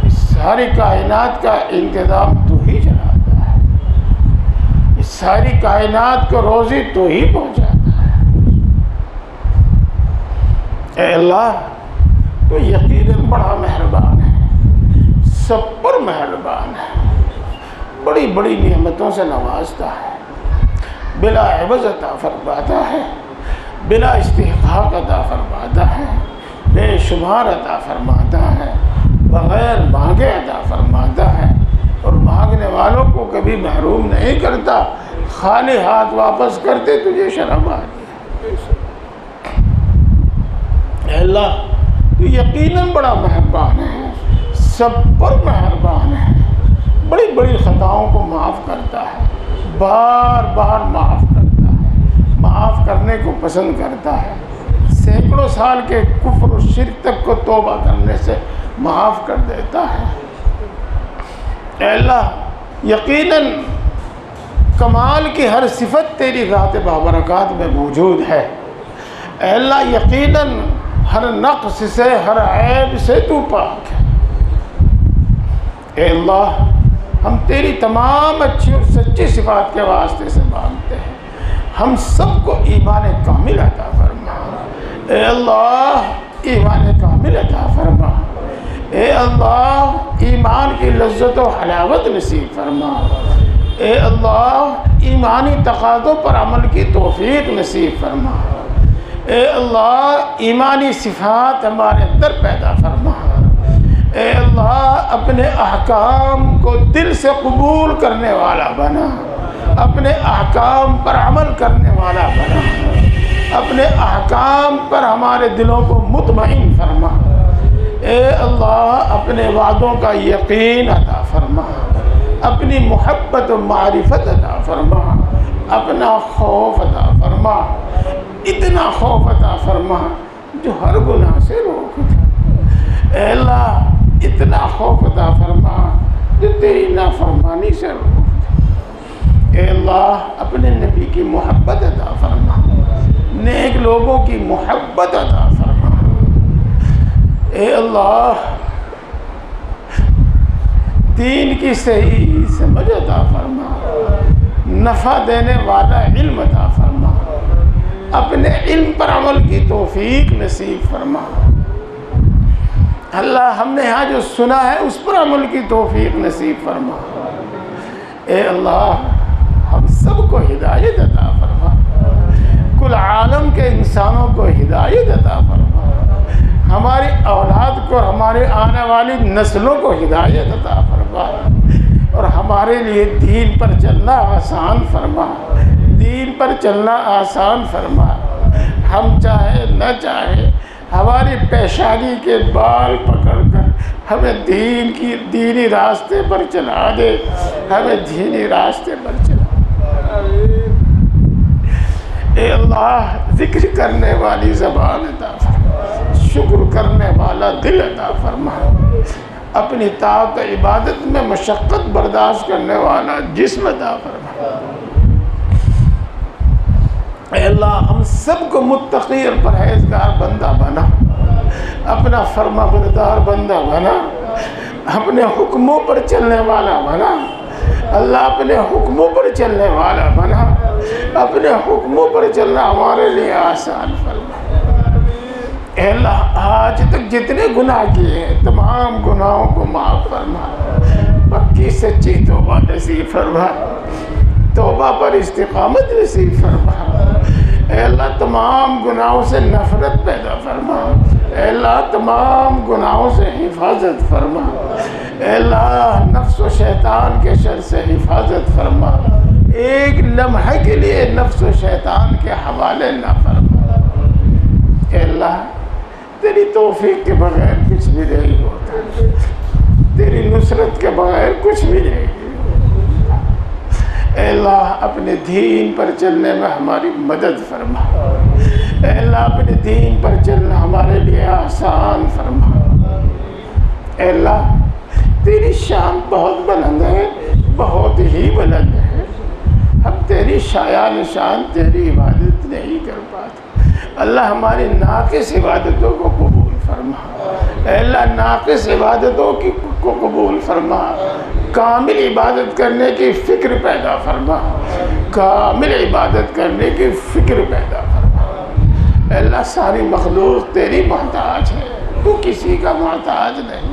इस सारी कायनात का इंतज़ाम तू ही चलाता है, इस सारी कायनात को रोज़ी तू ही पहुँचाता है। ऐ अल्लाह तो यकीनन बड़ा मेहरबान है, सब पर मेहरबान है, बड़ी बड़ी नेमतों से नवाजता है, बिला एवज़ अता फरमाता है, बिला इस्तिहक़ाक़ अता फरमाता है, बेशुमार अता फरमाता है, बग़ैर मांगे अता फरमाता है, और मांगने वालों को कभी महरूम नहीं करता। खाली हाथ वापस करते तुझे शर्म आ रही है। अल्लाह तो यकीनन बड़ा मेहरबान है, सब पर मेहरबान है, बड़ी बड़ी ख़ताओं को माफ़ करता है, बार बार माफ़ करता है, माफ़ करने को पसंद करता है। सैकड़ों साल के कुफ्र और शिर्क तक को तौबा करने से माफ़ कर देता है। ऐ अल्लाह यकीनन कमाल की हर सिफत तेरी ज़ात बाबरकात में मौजूद है। ऐ अल्लाह यकीनन हर नक़्स से, हर ऐब से तू पाक है। ऐ अल्लाह हम तेरी तमाम अच्छी और सच्ची सिफात के वास्ते से मांगते हैं, हम सबको ईमान कामिल अता फरमा। ऐ अल्लाह ईमान कामिल अता फरमा। ऐ अल्लाह ईमान की लज्जत व हलावत नसीब फरमा। ऐ अल्लाह ईमानी तकाज़ों पर अमल की तौफीक नसीब फरमा। ऐ अल्लाह ईमानी सिफात हमारे अंदर पैदा फरमा। ऐ अल्लाह अपने अहकाम को दिल से कबूल करने वाला बना, अपने अहकाम पर अमल करने वाला बना, अपने अहकाम पर हमारे दिलों को मुतमईन फरमा। ऐ अल्लाह अपने वादों का यकीन अता फरमा, अपनी मोहब्बत व मारिफत अता फरमा, अपना खौफ अता फरमा, इतना खौफ अता फरमा जो हर गुनाह से रोक दे। ऐ अल्लाह इतना खौफ अता फरमा जो तेरी नाफरमानी से रोक दे। ऐ अल्लाह अपने नबी की मोहब्बत अता फरमा, नेक लोगों की मोहब्बत अता फरमा। ऐ अल्लाह दीन की सही समझ अता फरमा, नफ़ा देने वाला इल्म अता फरमा, अपने इल्म पर अमल की तौफीक नसीब फरमा। अल्लाह हमने यहाँ जो सुना है उस पर अमल की तौफीक नसीब फरमा। ए अल्लाह हम सबको हिदायत अता फरमा, कुल आलम के इंसानों को हिदायत अता फरमा, हमारी औलाद को, हमारे आने वाली नस्लों को हिदायत अता फरमा और हमारे लिए दीन पर चलना आसान फरमा, दीन पर चलना आसान फरमा। हम चाहे न चाहे हमारी पेशानी के बाल पकड़कर हमें दीनी रास्ते पर चला दे, हमें दीनी रास्ते पर चला। ए अल्लाह जिक्र करने वाली ज़बान अता फरमा, शुक्र करने वाला दिल अता फरमा, अपनी ताक़त इबादत में मशक्क़त बर्दाश्त करने वाला जिस्म अता फरमा। अल्लाह हम सबको मुत्तक़ी और परहेज़गार बंदा बना, अपना फरमा बरदार बंदा बना, अपने हुक्मों पर चलने वाला बना। अल्लाह अपने हुक्मों पर चलने वाला बना, अपने हुक्मों पर चलना हमारे लिए आसान फरमा। अल्लाह आज तक जितने गुनाह किए हैं तमाम गुनाहों को माफ़ फरमा, पक्की सच्ची तौबा नसीब फरमा, तौबा पर इस्तिकामत नसीब फरमा। अल्लाह तमाम गुनाहों से नफ़रत पैदा फरमा, अल्लाह तमाम गुनाहों से हिफाजत फरमा, अल्लाह नफ्स व शैतान के शर से हिफाजत फरमा, एक लम्हे के लिए नफ्स व शैतान के हवाले ना फरमा। अल्लाह तेरी तौफीक के बगैर कुछ भी नहीं होता, तेरी नुसरत के बगैर कुछ भी नहीं। अल्लाह अपने दीन पर चलने में हमारी मदद फरमा, अल्लाह अपने दीन पर चलना हमारे लिए आसान फरमा। अल्लाह तेरी शान बहुत बुलंद है, बहुत ही बुलंद है, हम तेरी शायान शान तेरी इबादत नहीं कर पाते। अल्लाह हमारी नाक़िस इबादतों को कबूल फरमा, अल्लाह नाक़िस इबादतों को कबूल फरमा, कामिल इबादत करने की फ़िक्र पैदा फरमा, कामिल इबादत करने की फ़िक्र पैदा फरमा। अल्लाह सारी मखलूक तेरी मोहताज है, तू किसी का मोहताज नहीं।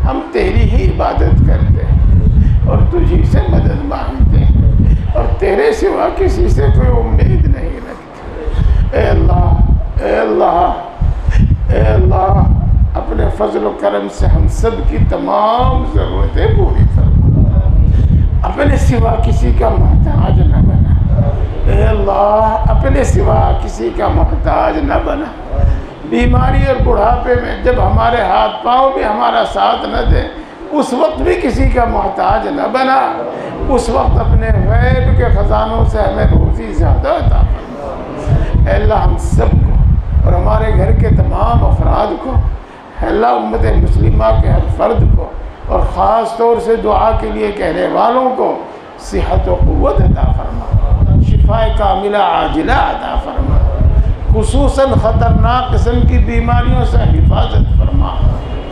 हम तेरी ही इबादत करते हैं और तुझी से मदद मांगते हैं और तेरे सिवा किसी से कोई उम्मीद नहीं रखते। ए अल्लाह, ए अल्लाह, ए अल्लाह अपने फजल व करम से हम सब की तमाम ज़रूरतें पूरी फरमा, अपने सिवा किसी का मोहताज न बना। ए अल्लाह अपने सिवा किसी का मोहताज न बना। बीमारी और बुढ़ापे में जब हमारे हाथ पाँव भी हमारा साथ न दे उस वक्त भी किसी का मोहताज न बना। उस वक्त अपने गैब के ख़जानों से हमें रोज़ी ज़्यादा अता फरमा। अल्लाह हम सबको और हमारे घर के तमाम अफराद को, अल्लाह उम्मत मुस्लिमा के हर फ़र्द को और ख़ास तौर से दुआ के लिए कहने वालों को सेहत व क़ुव्वत अता फरमा, शिफ़ाए कामिला आजिला अता फरमा, खुसूसन ख़तरनाक किस्म की बीमारियों से हिफाजत फरमा,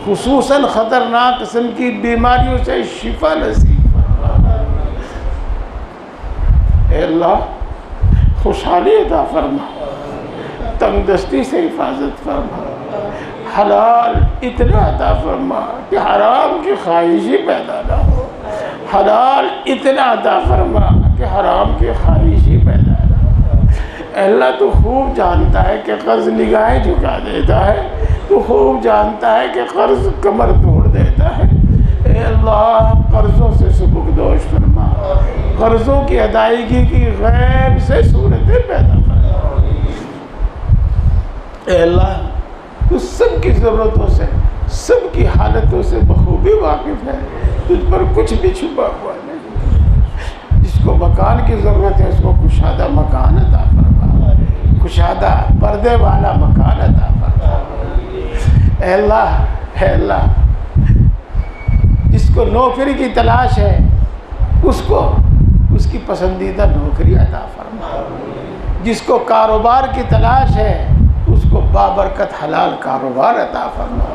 खुसूसन ख़तरनाक किस्म की बीमारियों से शिफा नसीब फरमा। ए अल्लाह खुशहाली अता फरमा, तंगदस्ती से हिफाजत फरमा, हलाल इतना अता फरमा कि हराम की ख्वाहिश ही पैदा ना हो, हलाल इतना अता फरमा कि हराम की ख्वाहिश ही पैदा ना हो। अल्लाह तो खूब जानता है कि कर्ज़ निगाहें झुका देता है, तो खूब जानता है कि कर्ज़ कमर तोड़ देता है। ए अल्लाह कर्ज़ों से सुबुकदोश फरमा, कर्ज़ों की अदायगी की गैब से सूरतें पैदा फरमा। ए अल्लाह तू सब की ज़रूरतों से, सब की हालतों से बखूबी वाकिफ़ है, तुझ पर कुछ भी छुपा हुआ नहीं। जिसको मकान की ज़रूरत है उसको कुशादा मकान अता फरमा, कुशादा पर्दे वाला मकान अता फरमा। ऐ अल्लाह जिसको नौकरी की तलाश है उसको उसकी पसंदीदा नौकरी अता फरमा, जिसको कारोबार की तलाश है उसको बाबरकत हलाल कारोबार अता फरमा,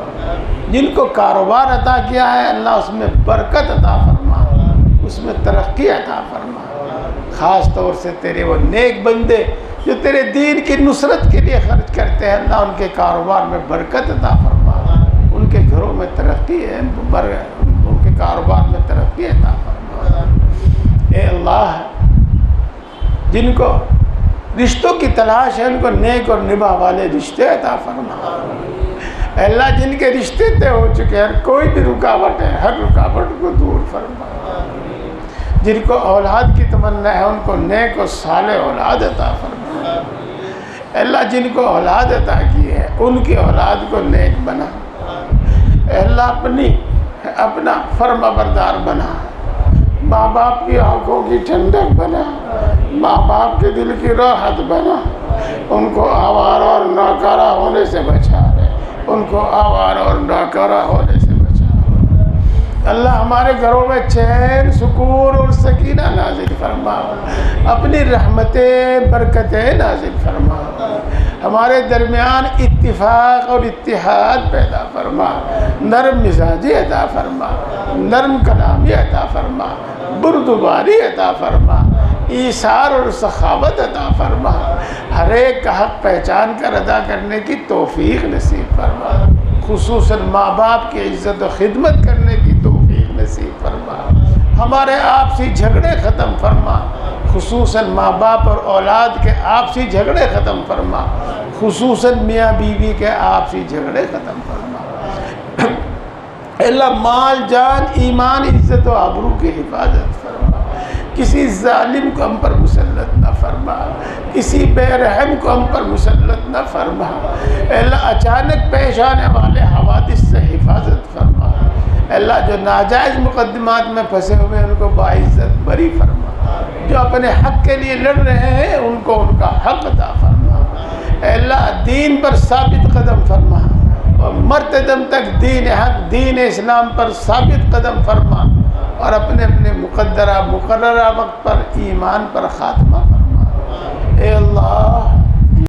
जिनको कारोबार अता किया है अल्लाह उसमें बरकत अता फरमा, उसमें तरक्की अता फरमा। ख़ास तौर से तेरे वो नेक बंदे जो तेरे दीन की नुसरत के लिए खर्च करते हैं, अल्लाह उनके कारोबार में बरकत अता फरमा, उनके घरों में तरक्की है, उनके कारोबार में तरक्की अता फरमा। ए अल्लाह जिनको रिश्तों की तलाश है उनको नेक और निभा वाले रिश्ते अता फरमा। अल्लाह जिनके रिश्ते तय हो चुके हैं, कोई भी रुकावट है हर रुकावट को दूर फरमा। जिनको औलाद की तमन्ना है उनको नेक और साले औलाद अता फरमा। अल्लाह जिनको औलाद अता की है उनकी औलाद को नेक बना। अल्लाह अपना फर्माबरदार बना, माँ बाप की आंखों की ठंडक बना, माँ बाप के दिल की राहत बना, उनको आवारा और नाकारा होने से बचा रहे, उनको आवारा और नाकारा होने से बचा रहे। अल्लाह हमारे घरों में चैन सुकून और सकीना नाजिल फरमा, अपनी रहमतें बरकतें नाजिल फरमा, हमारे दरमियान इत्तिफाक और इत्तिहाद पैदा फरमा, नरम मिजाजी अता फरमा, नरम कलामी अता फरमा, बुर्दुबारी अता फरमा, ईसार और सखावत अता फरमा, हर एक का हक़ पहचान कर अदा करने की तौफीक नसीब फरमा, खुसूसन माँ बाप की इज़्ज़त और ख़िदमत करने की तौफीक नसीब फरमा, हमारे आपसी झगड़े ख़त्म फरमा, खुसूसन माँ बाप और औलाद के आपसी झगड़े ख़त्म फरमा, खुसूसन मियाँ बीवी के आपसी झगड़े ख़त्म फरमा। अल्लाह माल जान ईमान इज़्ज़त और आबरू की हिफाजत फरमा, किसी जालिम को हम पर मुसल्लत न फरमा, किसी बेरहम को हम पर मुसल्लत न फरमा। अल्लाह अचानक पेश आने वाले हवादिस से हिफाजत फरमा। अल्लाह जो नाजायज़ मुकदमात में फंसे हुए हैं उनको बाइज़्ज़त बरी फरमा, जो अपने हक़ के लिए लड़ रहे हैं उनको उनका हक़ अता फरमा। अल्लाह दीन पर साबित कदम फरमा और मरते दम तक दीन हक़ दीन इस्लाम पर साबित कदम फरमा और अपने अपने मुक़द्दरा मुकर्ररा वक्त पर ईमान पर ख़ात्मा फरमा। ए अल्लाह